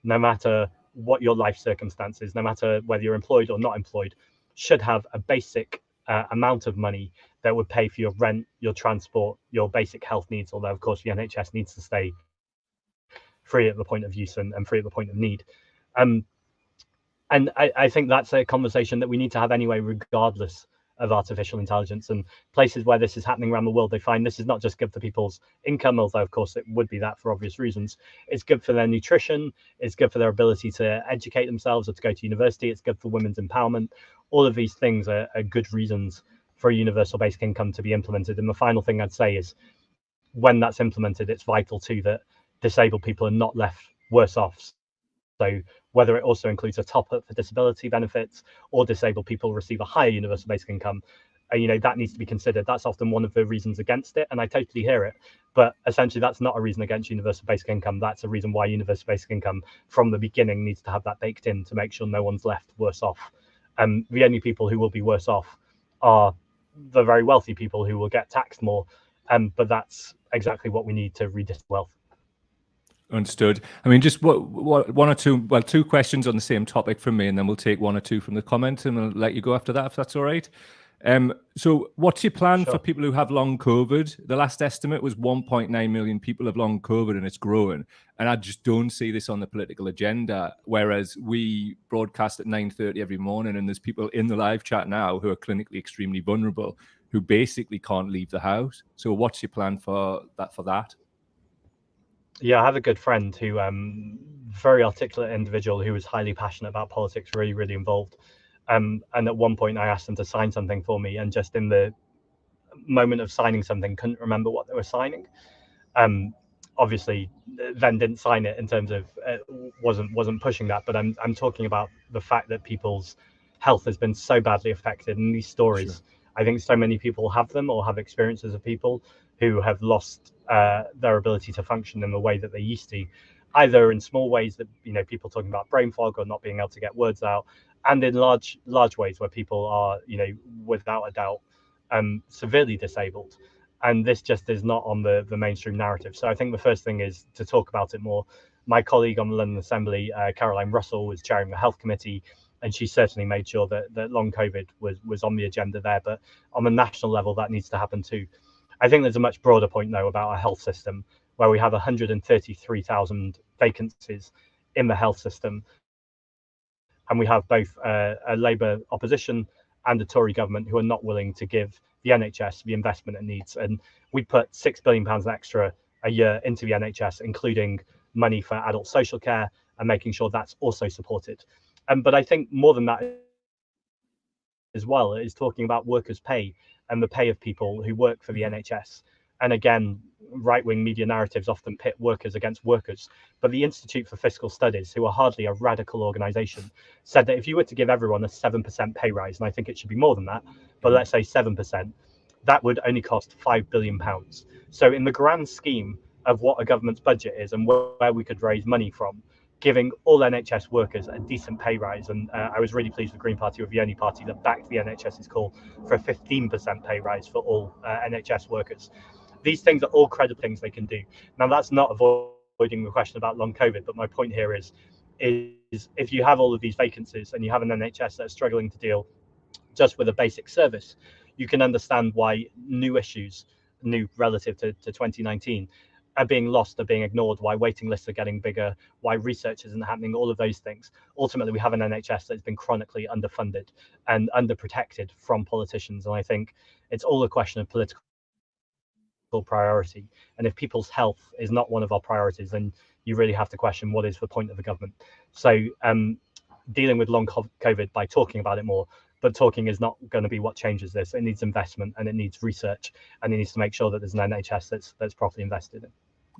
no matter what your life circumstances, no matter whether you're employed or not employed, should have a basic amount of money that would pay for your rent, your transport, your basic health needs, although of course the NHS needs to stay free at the point of use and free at the point of need. And I think that's a conversation that we need to have anyway, regardless of artificial intelligence. And places where this is happening around the world, they find this is not just good for people's income, although of course it would be that for obvious reasons. It's good for their nutrition, it's good for their ability to educate themselves or to go to university, it's good for women's empowerment. All of these things are good reasons for a universal basic income to be implemented. And the final thing I'd say is, when that's implemented, it's vital too that disabled people are not left worse off. So whether it also includes a top up for disability benefits or disabled people receive a higher universal basic income, that needs to be considered. That's often one of the reasons against it, and I totally hear it. But essentially, that's not a reason against universal basic income. That's a reason why universal basic income from the beginning needs to have that baked in to make sure no one's left worse off. The only people who will be worse off are the very wealthy people who will get taxed more. But that's exactly what we need to redistribute wealth.
Understood. I mean, just what one or two, well, two questions on the same topic from me, and then we'll take one or two from the comment, and I'll let you go after that, if that's all right. So what's your plan for people who have long COVID? The last estimate was 1.9 million people have long COVID, and it's growing. And I just don't see this on the political agenda. Whereas we broadcast at 9:30 every morning, and there's people in the live chat now who are clinically extremely vulnerable, who basically can't leave the house. So what's your plan for that?
Yeah, I have a good friend who, very articulate individual who was highly passionate about politics, really, really involved. And at one point I asked them to sign something for me, and just in the moment of signing something, couldn't remember what they were signing. Obviously then didn't sign it in terms of wasn't pushing that, but I'm talking about the fact that people's health has been so badly affected. And these stories, sure. I think so many people have them or have experiences of people who have lost their ability to function in the way that they used to, either in small ways that, people talking about brain fog or not being able to get words out, and in large ways where people are, without a doubt, severely disabled. And this just is not on the mainstream narrative. So I think the first thing is to talk about it more. My colleague on the London Assembly, Caroline Russell, was chairing the Health Committee, and she certainly made sure that long COVID was on the agenda there. But on the national level, that needs to happen too. I think there's a much broader point, though, about our health system, where we have 133,000 vacancies in the health system. And we have both a Labour opposition and a Tory government who are not willing to give the NHS the investment it needs. And we put £6 billion extra a year into the NHS, including money for adult social care and making sure that's also supported. But I think more than that as well is talking about workers' pay and the pay of people who work for the NHS. And again, right-wing media narratives often pit workers against workers. But the Institute for Fiscal Studies, who are hardly a radical organisation, said that if you were to give everyone a 7% pay rise, and I think it should be more than that, but let's say 7%, that would only cost £5 billion. So in the grand scheme of what a government's budget is and where we could raise money from, giving all NHS workers a decent pay rise, and I was really pleased the Green Party were the only party that backed the NHS's call for a 15% pay rise for all NHS workers. These things are all credible things they can do. Now, that's not avoiding the question about long COVID, but my point here is if you have all of these vacancies and you have an NHS that's struggling to deal just with a basic service, you can understand why new issues, new relative to 2019, are being lost, are being ignored, why waiting lists are getting bigger, why research isn't happening, all of those things. Ultimately, we have an NHS that's been chronically underfunded and underprotected from politicians. And I think it's all a question of political priority. And if people's health is not one of our priorities, then you really have to question what is the point of the government. So dealing with long COVID by talking about it more, but talking is not going to be what changes this. It needs investment and it needs research, and it needs to make sure that there's an NHS that's properly invested in.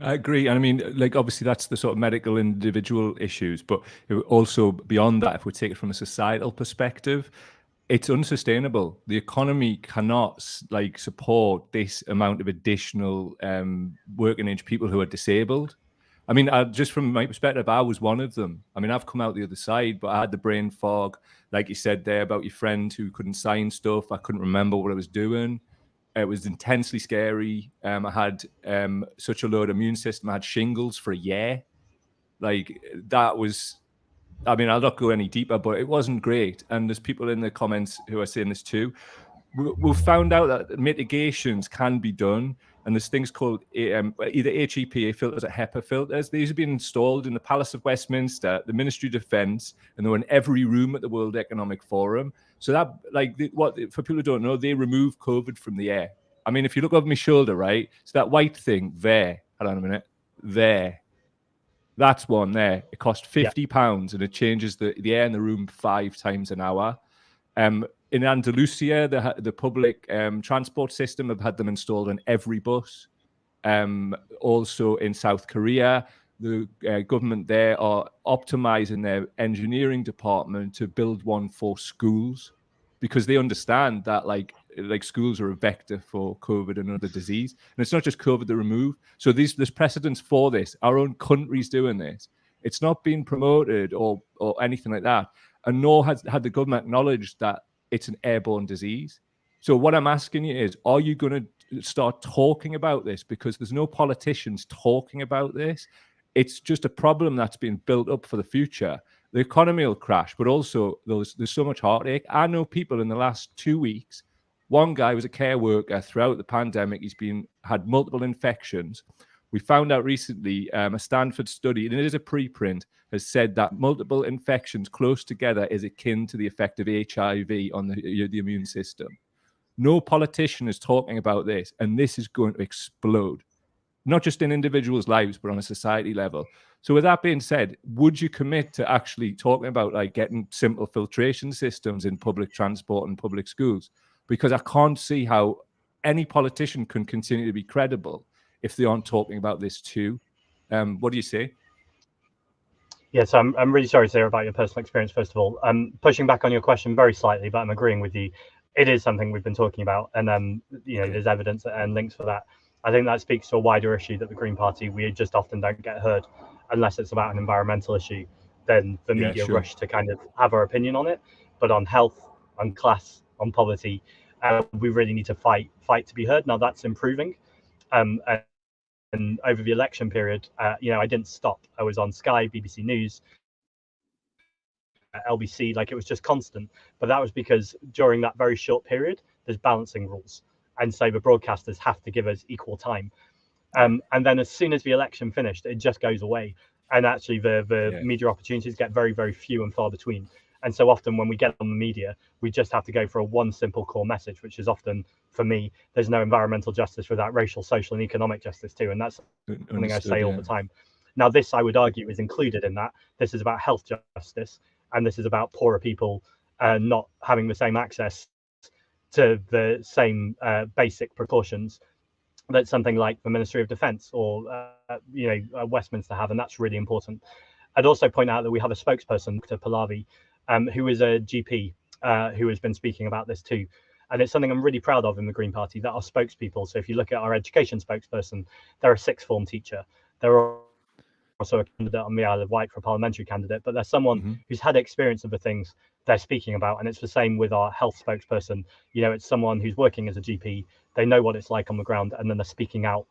I agree. And I mean, like, obviously that's the sort of medical individual issues, but also beyond that, if we take it from a societal perspective, it's unsustainable. The economy cannot like support this amount of additional working age people who are disabled. I mean, just from my perspective, I was one of them. I mean, I've come out the other side, but I had the brain fog, like you said there about your friend who couldn't sign stuff. I couldn't remember what I was doing. It was intensely scary. I had such a low immune system. I had shingles for a year. Like that was, I mean, I'll not go any deeper, but it wasn't great. And there's people in the comments who are saying this too. We've found out that mitigations can be done, and there's things called either HEPA filters or HEPA filters. These have been installed in the Palace of Westminster, the Ministry of Defence, and they're in every room at the World Economic Forum. So that, like, what for people who don't know, they remove COVID from the air. I mean, if you look over my shoulder, right, so that white thing there, hold on a minute, there. That's one there. It cost £50 and it changes the air in the room 5 times an hour. In Andalusia, the public transport system have had them installed on every bus. Also in South Korea, the government there are optimizing their engineering department to build one for schools because they understand that like schools are a vector for COVID and other disease. And it's not just COVID they remove. So there's precedence for this. Our own country's doing this. It's not being promoted or anything like that. And nor had the government acknowledged that it's an airborne disease. So what I'm asking you is, are you going to start talking about this? Because there's no politicians talking about this. It's just a problem that's been built up for the future. The economy will crash, but also there's so much heartache. I know people in the last 2 weeks. One guy was a care worker throughout the pandemic. He's had multiple infections. We found out recently a Stanford study, and it is a preprint, has said that multiple infections close together is akin to the effect of HIV on the immune system. No politician is talking about this, and this is going to explode, not just in individuals' lives, but on a society level. So with that being said, would you commit to actually talking about like getting simple filtration systems in public transport and public schools? Because I can't see how any politician can continue to be credible if they aren't talking about this too. What do you say?
Yes, I'm really sorry to hear about your personal experience, first of all. Pushing back on your question very slightly, but I'm agreeing with you. It is something we've been talking about, and there's evidence and links for that. I think that speaks to a wider issue that the Green Party, we just often don't get heard unless it's about an environmental issue. Then the media rush to kind of have our opinion on it. But on health, on class, on poverty, we really need to fight to be heard. Now that's improving. And over the election period, I didn't stop. I was on Sky, BBC News, LBC, like it was just constant. But that was because during that very short period, there's balancing rules. And so the broadcasters have to give us equal time. And then as soon as the election finished, it just goes away. And actually the media opportunities get very, very few and far between. And so often when we get on the media, we just have to go for one simple core message, which is often, for me, there's no environmental justice without racial, social, and economic justice too. And that's something I say all the time. Now, this, I would argue, is included in that. This is about health justice, and this is about poorer people not having the same access to the same basic precautions that something like the Ministry of Defence or Westminster have, and that's really important. I'd also point out that we have a spokesperson, Dr. Pahlavi, who is a GP who has been speaking about this too. And it's something I'm really proud of in the Green Party, that our spokespeople, so if you look at our education spokesperson, they're a sixth form teacher. They're also a candidate on the Isle of Wight for a parliamentary candidate, but they're someone who's had experience of the things they're speaking about. And it's the same with our health spokesperson. It's someone who's working as a GP. They know what it's like on the ground, and then they're speaking out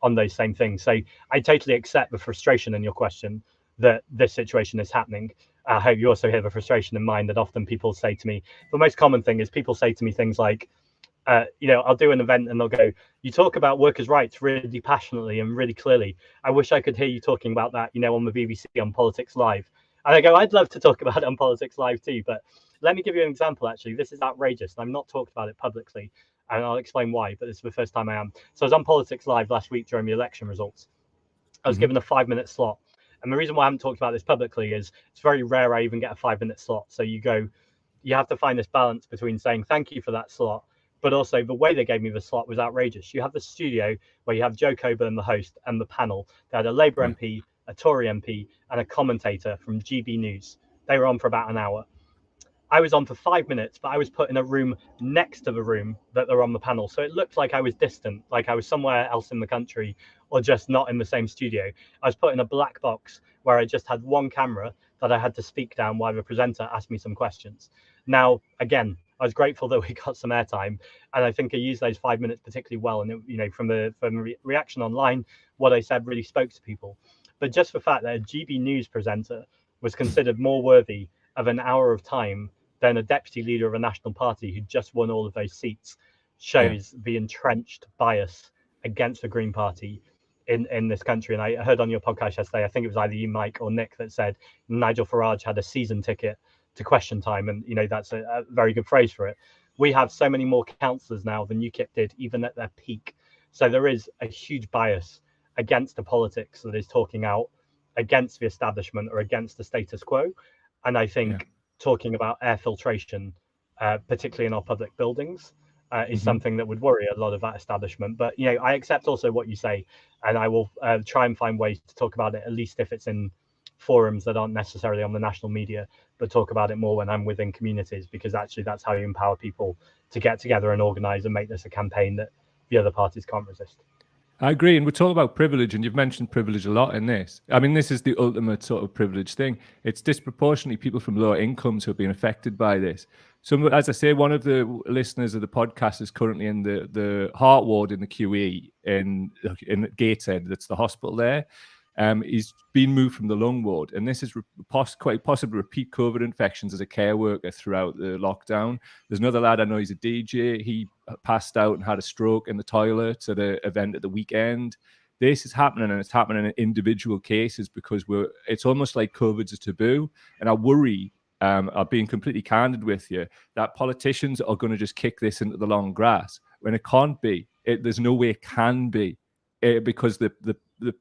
on those same things. So I totally accept the frustration in your question that this situation is happening. I hope you also hear the frustration in mind that often people say to me, the most common thing is people say to me things like, I'll do an event and they'll go, you talk about workers' rights really passionately and really clearly. I wish I could hear you talking about that, on the BBC on Politics Live. And I go, I'd love to talk about it on Politics Live too, but let me give you an example, actually. This is outrageous. I've not talked about it publicly, and I'll explain why, but this is the first time I am. So I was on Politics Live last week during the election results. I was given a 5-minute slot. And the reason why I haven't talked about this publicly is it's very rare I even get a 5-minute slot. So you have to find this balance between saying thank you for that slot, but also the way they gave me the slot was outrageous. You have the studio where you have Joe Coburn, the host, and the panel. They had a Labour MP, a Tory MP, and a commentator from GB News. They were on for about an hour. I was on for 5 minutes, but I was put in a room next to the room that they're on the panel. So it looked like I was distant, like I was somewhere else in the country or just not in the same studio. I was put in a black box where I just had one camera that I had to speak down while the presenter asked me some questions. Now, again, I was grateful that we got some airtime, and I think I used those 5 minutes particularly well. And from the reaction online, what I said really spoke to people. But just the fact that a GB News presenter was considered more worthy of an hour of time than a deputy leader of a national party who just won all of those seats shows the entrenched bias against the Green Party in this country. And I heard on your podcast yesterday, I think it was either you, Mike, or Nick, that said Nigel Farage had a season ticket to Question Time, and that's a very good phrase for it. We have so many more councillors now than UKIP did, even at their peak. So there is a huge bias against the politics that is talking out against the establishment or against the status quo. And I think talking about air filtration, particularly in our public buildings, is something that would worry a lot of that establishment. But I accept also what you say, and I will try and find ways to talk about it, at least if it's in forums that aren't necessarily on the national media, but talk about it more when I'm within communities, because actually that's how you empower people to get together and organise and make this a campaign that the other parties can't resist.
I agree. And we're talking about privilege, and you've mentioned privilege a lot in this. I mean, this is the ultimate sort of privilege thing. It's disproportionately people from lower incomes who have been affected by this. So, as I say, one of the listeners of the podcast is currently in the heart ward in the QE in Gateshead. That's the hospital there. He's been moved from the lung ward, and this is quite possibly repeat COVID infections as a care worker throughout the lockdown. There's another lad I know, he's a DJ. He passed out and had a stroke in the toilet at an event at the weekend. This is happening, and it's happening in individual cases because it's almost like COVID's a taboo. And I worry, I'm being completely candid with you, that politicians are going to just kick this into the long grass when it can't be. There's no way it can be, because the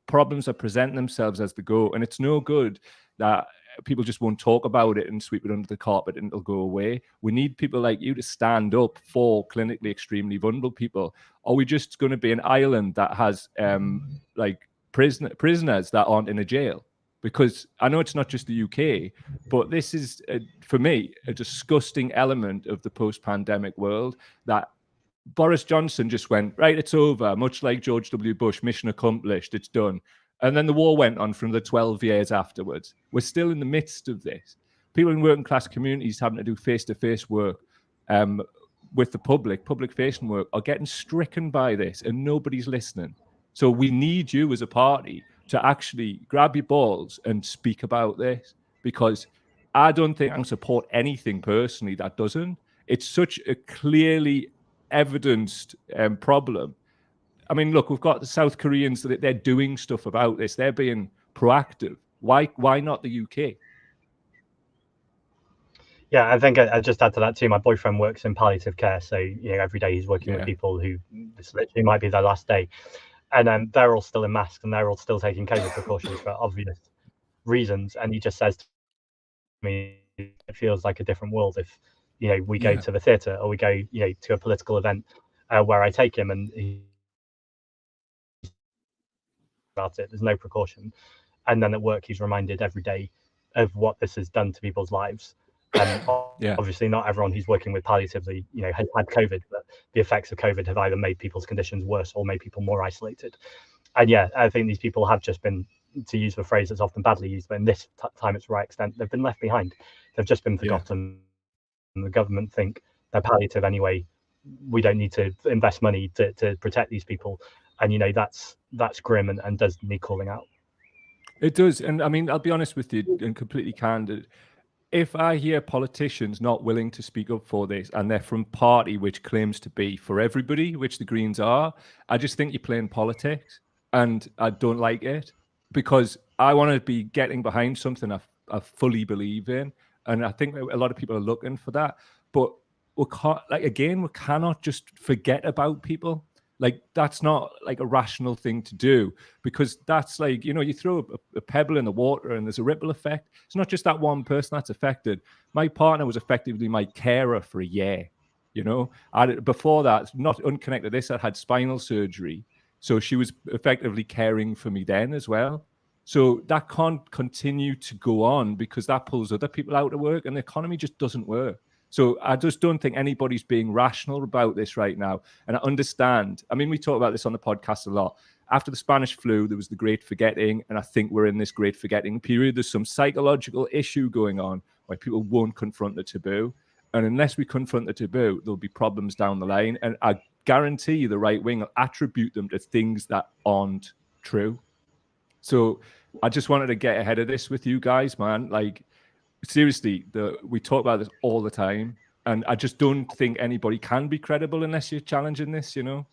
problems are presenting themselves as they go, and it's no good that people just won't talk about it and sweep it under the carpet and it'll go away. We need people like you to stand up for clinically extremely vulnerable people. Are we just going to be an island that has like prisoners that aren't in a jail? Because I know it's not just the UK, but this is, for me, a disgusting element of the post-pandemic world that Boris Johnson just went, right, it's over, much like George W. Bush, mission accomplished, it's done. And then the war went on for the 12 years afterwards. We're still in the midst of this. People in working class communities having to do face-to-face work with the public-facing work, are getting stricken by this, and nobody's listening. So we need you as a party to actually grab your balls and speak about this, because I don't think I can support anything personally that doesn't. It's such a clearly evidenced problem. I mean, look, we've got the South Koreans that they're doing stuff about this. They're being proactive. Why not the UK?
Yeah, I think I just add to that too. My boyfriend works in palliative care, so every day he's working with people who this literally might be their last day, and they're all still in masks and they're all still taking COVID precautions for obvious reasons. And he just says to me, it feels like a different world if we go to the theatre or we go to a political event where I take him, and about it, there's no precaution, and then at work he's reminded every day of what this has done to people's lives. Obviously not everyone who's working with palliatively has had COVID, but the effects of COVID have either made people's conditions worse or made people more isolated. And I think these people have just been, to use the phrase that's often badly used, but in this time it's the right extent, they've been left behind. They've just been forgotten. And the government think they're palliative anyway. We don't need to invest money to protect these people. And that's grim and does need calling out.
It does. And I mean, I'll be honest with you and completely candid. If I hear politicians not willing to speak up for this, and they're from party which claims to be for everybody, which the Greens are, I just think you're playing politics, and I don't like it, because I want to be getting behind something I fully believe in, and I think a lot of people are looking for that. But we cannot just forget about people. Like, that's not like a rational thing to do, because that's like, you throw a pebble in the water and there's a ripple effect. It's not just that one person that's affected. My partner was effectively my carer for a year. Before that, not unconnected to this, I had spinal surgery. So she was effectively caring for me then as well. So that can't continue to go on because that pulls other people out of work and the economy just doesn't work. So I just don't think anybody's being rational about this right now. And I understand. I mean, we talk about this on the podcast a lot. After the Spanish flu, there was the great forgetting. And I think we're in this great forgetting period. There's some psychological issue going on where people won't confront the taboo. And unless we confront the taboo, there'll be problems down the line. And I guarantee you the right wing will attribute them to things that aren't true. So I just wanted to get ahead of this with you guys, man. Like, seriously, we talk about this all the time. And I just don't think anybody can be credible unless you're challenging this, you know,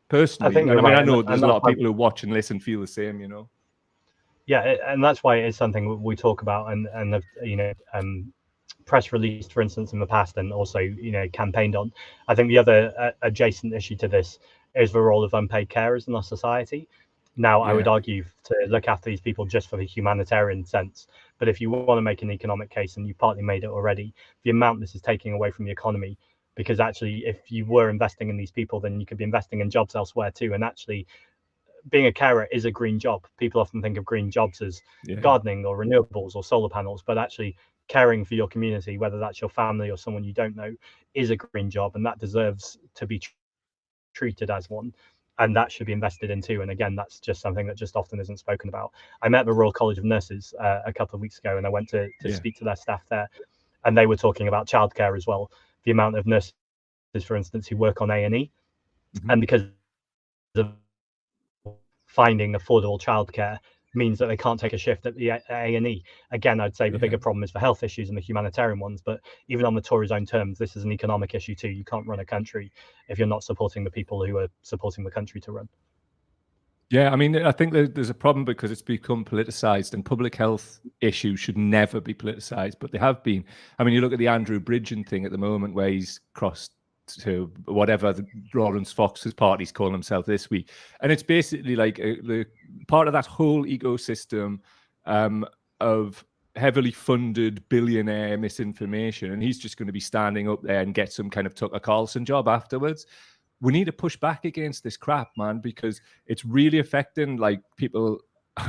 personally.
I think
And I mean,
right.
I know there's a lot of people who watch and listen feel the same, you know.
Yeah, and that's why it's something we talk about and you know, press released, for instance, in the past, and also, you know, campaigned on. I think the other adjacent issue to this is the role of unpaid carers in our society. Now, I would argue to look after these people just for the humanitarian sense. But if you want to make an economic case, and you partly made it already, the amount this is taking away from the economy, because actually, if you were investing in these people, then you could be investing in jobs elsewhere too. And actually, being a carer is a green job. People often think of green jobs as gardening or renewables or solar panels, but actually caring for your community, whether that's your family or someone you don't know, is a green job, and that deserves to be treated as one. And that should be invested in too. And again, that's just something that just often isn't spoken about. I met the Royal College of Nurses a couple of weeks ago, and I went to speak to their staff there, and they were talking about childcare as well. The amount of nurses, for instance, who work on A&E, and because of finding affordable childcare means that they can't take a shift at the A&E. Again, I'd say the bigger problem is the health issues and the humanitarian ones, but even on the Tories' own terms, this is an economic issue too. You can't run a country if you're not supporting the people who are supporting the country to run.
Yeah, I mean, I think there's a problem because it's become politicized, and public health issues should never be politicized, but they have been. I mean, you look at the Andrew Bridgen thing at the moment where he's crossed to whatever Lawrence Fox's party's calling himself this week. And it's basically like the part of that whole ecosystem of heavily funded billionaire misinformation. And he's just going to be standing up there and get some kind of Tucker Carlson job afterwards. We need to push back against this crap, man, because it's really affecting like people.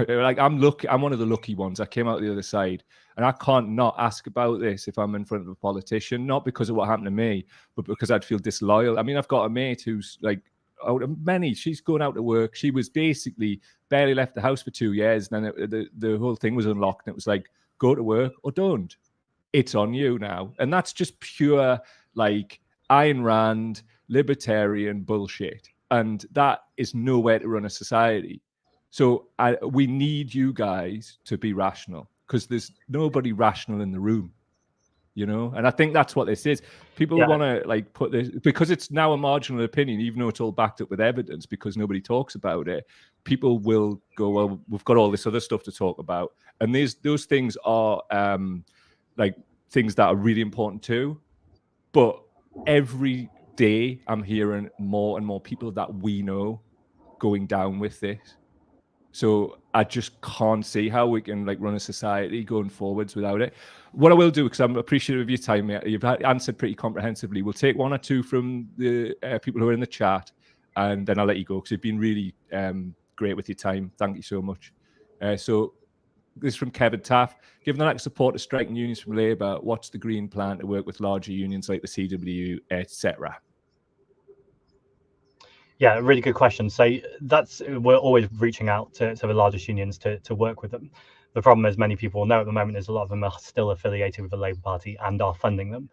Like I'm one of the lucky ones. I came out the other side, and I can't not ask about this if I'm in front of a politician, not because of what happened to me, but because I'd feel disloyal. I mean, I've got a mate who's like, out of many, she's going out to work. She was basically barely left the house for 2 years. And then the whole thing was unlocked, and it was like, go to work or don't. It's on you now. And that's just pure like Ayn Rand libertarian bullshit. And that is nowhere to run a society. So we need you guys to be rational, because there's nobody rational in the room, you know? And I think that's what this is. People want to like put this, because it's now a marginal opinion, even though it's all backed up with evidence, because nobody talks about it. People will go, well, we've got all this other stuff to talk about. And those things are like things that are really important too. But every day I'm hearing more and more people that we know going down with this. So I just can't see how we can like run a society going forwards without it. What I will do, because I'm appreciative of your time, you've answered pretty comprehensively. We'll take one or two from the people who are in the chat, and then I'll let you go, because you've been really great with your time. Thank you so much. So this is from Kevin Taff. Given the lack of support to striking unions from Labour, what's the Green plan to work with larger unions like the CWU, etc.?
Yeah, really good question. So we're always reaching out to the largest unions to work with them. The problem, as many people know at the moment, is a lot of them are still affiliated with the Labour Party and are funding them.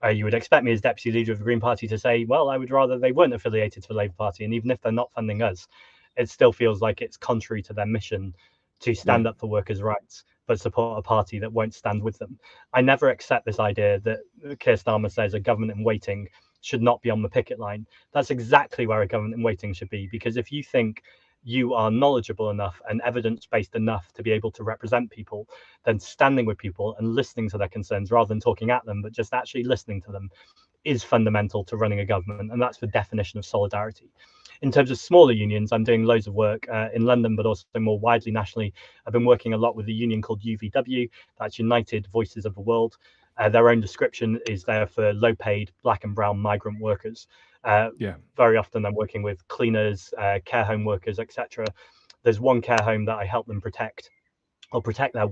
You would expect me as deputy leader of the Green Party to say, well, I would rather they weren't affiliated to the Labour Party. And even if they're not funding us, it still feels like it's contrary to their mission to stand up for workers' rights, but support a party that won't stand with them. I never accept this idea that Keir Starmer says a government in waiting should not be on the picket line. That's exactly where a government in waiting should be, because if you think you are knowledgeable enough and evidence-based enough to be able to represent people, then standing with people and listening to their concerns rather than talking at them, but just actually listening to them, is fundamental to running a government. And that's the definition of solidarity. In terms of smaller unions, I'm doing loads of work in London, but also more widely nationally. I've been working a lot with a union called UVW, that's United Voices of the World. Their own description is there for low-paid black and brown migrant workers. Very often I'm working with cleaners, care home workers, etc. There's one care home that I help them protect or protect their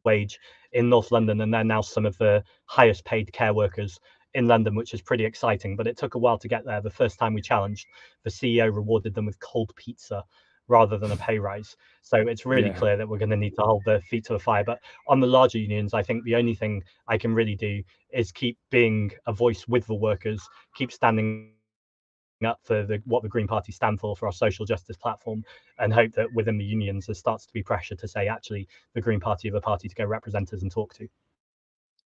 wage in North London, and they're now some of the highest paid care workers in London, which is pretty exciting. But it took a while to get there. The first time we challenged, the CEO rewarded them with cold pizza rather than a pay rise. So it's really clear that we're going to need to hold their feet to the fire. But on the larger unions, I think the only thing I can really do is keep being a voice with the workers, keep standing up for what the Green Party stand for our social justice platform, and hope that within the unions there starts to be pressure to say, actually, the Green Party are the party to go represent us and talk to.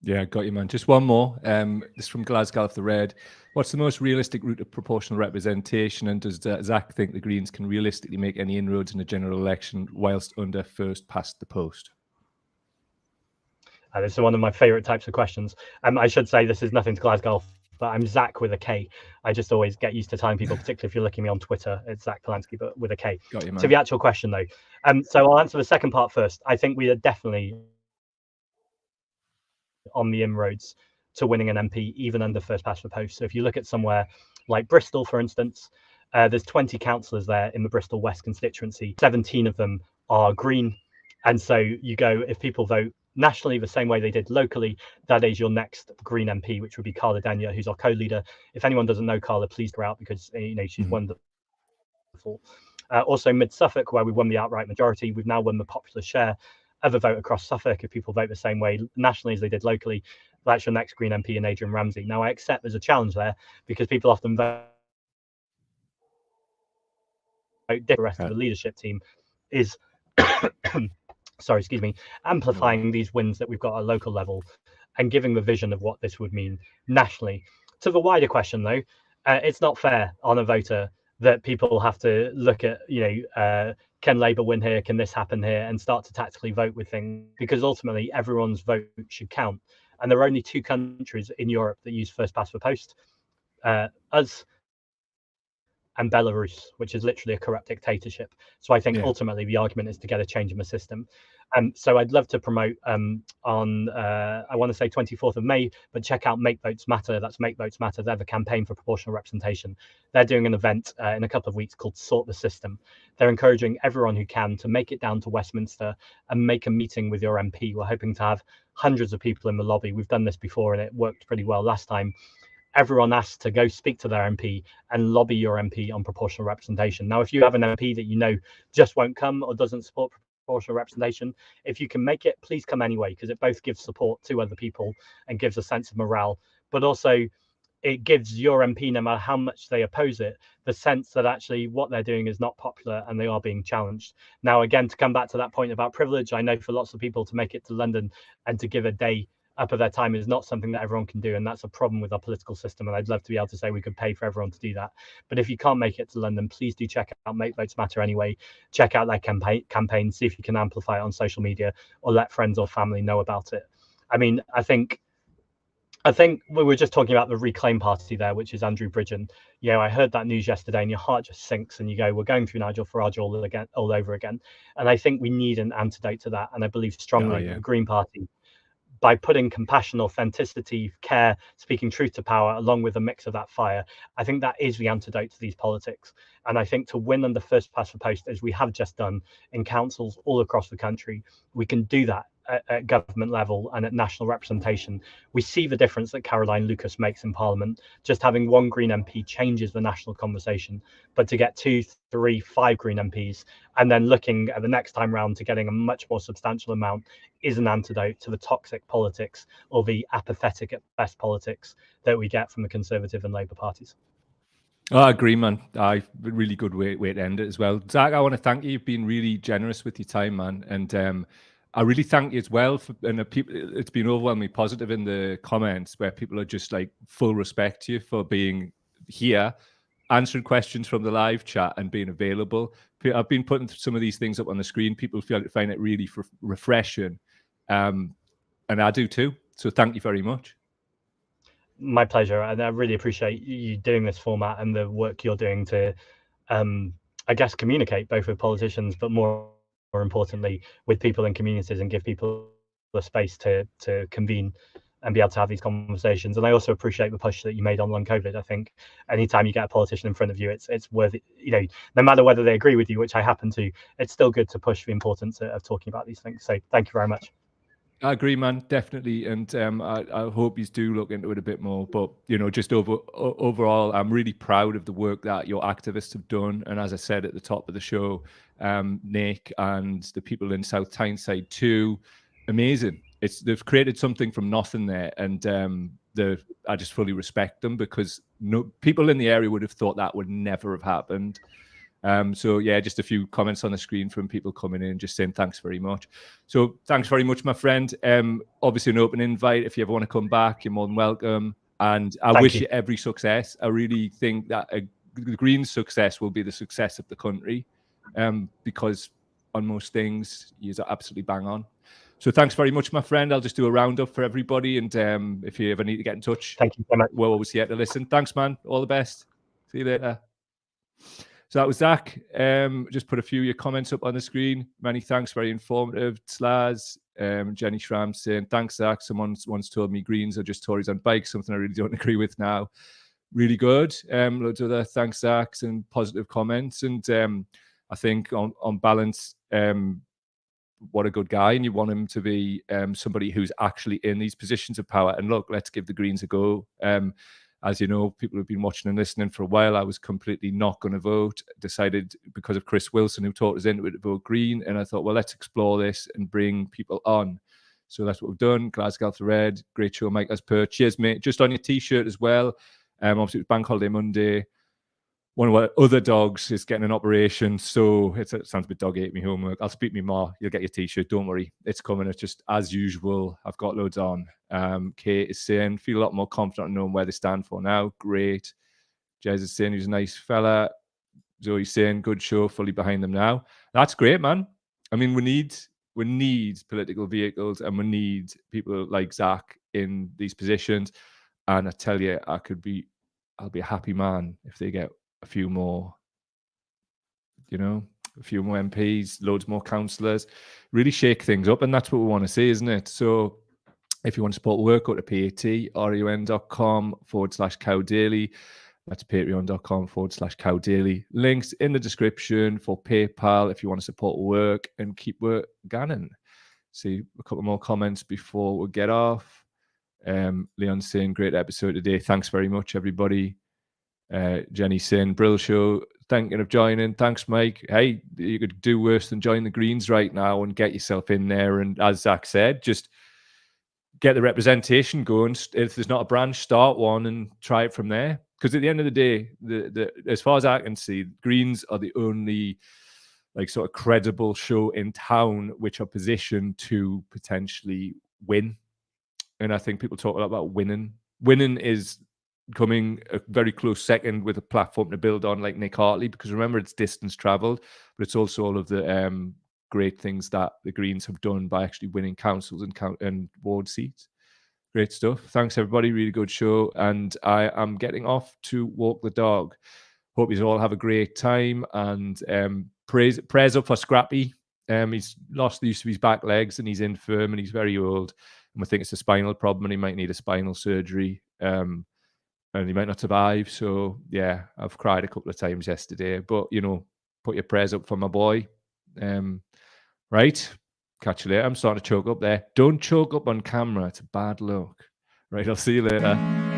Yeah, got you, man. Just one more. This is from Glasgow off the Red. What's the most realistic route of proportional representation, and does Zach think the Greens can realistically make any inroads in a general election whilst under first past the post?
This is one of my favourite types of questions. I should say this is nothing to Glasgow, but I'm Zak with a K. I just always get used to telling people, particularly if you're looking at me on Twitter, it's Zak Polanski, but with a K.
Got you, man.
To the actual question, though. So I'll answer the second part first. I think we are definitely on the inroads to winning an MP, even under first past the post. So if you look at somewhere like Bristol, for instance, there's 20 councillors there in the Bristol West constituency. 17 of them are Green. And so you go, if people vote nationally the same way they did locally, that is your next Green MP, which would be Carla Denyer, who's our co-leader. If anyone doesn't know Carla, please go out, because she's wonderful. Also mid Suffolk, where we won the outright majority, we've now won the popular share of a vote across Suffolk. If people vote the same way nationally as they did locally, that's your next Green MP in Adrian Ramsey. Now I accept there's a challenge there, because people often vote the rest of the leadership team is amplifying these wins that we've got at local level and giving the vision of what this would mean nationally. To the wider question, though, it's not fair on a voter that people have to look at, can Labour win here? Can this happen here? And start to tactically vote with things, because ultimately everyone's vote should count. And there are only 2 countries in Europe that use first past the post, us and Belarus, which is literally a corrupt dictatorship. So I think ultimately the argument is to get a change in the system. So I'd love to promote on, I want to say 24th of May, but check out Make Votes Matter. That's Make Votes Matter. They're the campaign for proportional representation. They're doing an event in a couple of weeks called Sort the System. They're encouraging everyone who can to make it down to Westminster and make a meeting with your MP. We're hoping to have hundreds of people in the lobby. We've done this before and it worked pretty well last time. Everyone asks to go speak to their MP and lobby your MP on proportional representation. Now, if you have an MP that you know just won't come or doesn't support proportional representation, if you can make it, please come anyway, because it both gives support to other people and gives a sense of morale, but also it gives your MP, no matter how much they oppose it, the sense that actually what they're doing is not popular and they are being challenged. Now, again, to come back to that point about privilege, I know for lots of people to make it to London and to give a day up of their time is not something that everyone can do, and that's a problem with our political system. And I'd love to be able to say we could pay for everyone to do that, but if you can't make it to London, please do check out Make Votes Matter anyway. Check out their campaign, see if you can amplify it on social media or let friends or family know about it. I mean, I think we were just talking about the Reclaim Party there, which is Andrew Bridgen. I heard that news yesterday and your heart just sinks and you go, we're going through Nigel Farage all over again. And I think we need an antidote to that. And I believe strongly that the Green Party, by putting compassion, authenticity, care, speaking truth to power, along with a mix of that fire, I think that is the antidote to these politics. And I think to win under first past the post, as we have just done in councils all across the country, we can do that at government level and at national representation. We see the difference that Caroline Lucas makes in Parliament. Just having one Green MP changes the national conversation, but to get 2, 3, 5 Green MPs and then looking at the next time round to getting a much more substantial amount is an antidote to the toxic politics or the apathetic at best politics that we get from the Conservative and Labour parties.
I agree, man. Really good way to end it as well. Zach, I want to thank you. You've been really generous with your time, man. And I really thank you as well. It's been overwhelmingly positive in the comments where people are just like full respect to you for being here, answering questions from the live chat and being available. I've been putting some of these things up on the screen. People find it really refreshing. And I do too. So thank you very much.
My pleasure. And I really appreciate you doing this format and the work you're doing to, I guess, communicate both with politicians, but more importantly with people in communities and give people a space to convene and be able to have these conversations. And I also appreciate the push that you made on long COVID. I think anytime you get a politician in front of you, it's worth it, you know, no matter whether they agree with you, which I happen to, it's still good to push the importance of talking about these things. So thank you very much.
I agree, man, definitely, and I hope you do look into it a bit more. But you know, just overall, I'm really proud of the work that your activists have done. And as I said at the top of the show, Nick and the people in South Tyneside too, amazing. They've created something from nothing there, and I just fully respect them, because people in the area would have thought that would never have happened. So yeah, just a few comments on the screen from people coming in, just saying thanks very much. So thanks very much, my friend. Obviously an open invite. If you ever want to come back, you're more than welcome. And I wish you every success. I really think that the Greens' success will be the success of the country, because on most things, you're absolutely bang on. So thanks very much, my friend. I'll just do a roundup for everybody. And if you ever need to get in touch,
thank you so much.
We're always here to listen. Thanks, man. All the best. See you later. So that was Zach. Just put a few of your comments up on the screen. Many thanks, very informative. Slaz, Jenny Schramm saying, thanks, Zach. Someone once told me Greens are just Tories on bikes, something I really don't agree with now. Really good. Loads of other thanks, Zach, and positive comments. And I think on balance, what a good guy, and you want him to be somebody who's actually in these positions of power. And look, let's give the Greens a go. As you know, people have been watching and listening for a while. I was completely not going to vote. Decided because of Chris Wilson, who talked us into it, to vote Green. And I thought, well, let's explore this and bring people on. So that's what we've done. Glasgow the Red, great show, Mike, as per. Cheers, mate. Just on your T-shirt as well. Obviously, it was Bank Holiday Monday. One of our other dogs is getting an operation, so it sounds a bit dog ate me homework. I'll speak to me more. You'll get your T-shirt. Don't worry, it's coming. It's just as usual. I've got loads on. Kate is saying, feel a lot more confident in knowing where they stand for now. Great. Jez is saying he's a nice fella. Zoe's saying good show, fully behind them now. That's great, man. I mean, we need political vehicles, and we need people like Zach in these positions. And I tell you, I'll be a happy man if they get a few more, a few more MPs, loads more councillors, really shake things up. And that's what we want to see, isn't it? So if you want to support work, go to patreon.com/cowdaily. That's patreon.com/cowdaily. Links in the description for PayPal if you want to support work and keep work going. See a couple more comments before we get off. Leon saying, great episode today. Thanks very much, everybody. Jenny saying, Brill show, thinking of joining. Thanks, Mike. Hey, you could do worse than join the Greens right now and get yourself in there. And as Zach said, just get the representation going. If there's not a branch, start one and try it from there. Because at the end of the day, as far as I can see, Greens are the only sort of credible show in town which are positioned to potentially win. And I think people talk a lot about winning. Winning is coming a very close second with a platform to build on, like Nick Hartley, because remember, it's distance travelled, but it's also all of the great things that the Greens have done by actually winning councils and ward seats. Great stuff. Thanks, everybody. Really good show. And I am getting off to walk the dog. Hope you all have a great time. And prayers up for Scrappy. He's lost the use of his back legs and he's infirm and he's very old. And we think it's a spinal problem and he might need a spinal surgery. And he might not survive. So, yeah, I've cried a couple of times yesterday. But, put your prayers up for my boy. Right? Catch you later. I'm starting to choke up there. Don't choke up on camera. It's a bad look. Right, I'll see you later.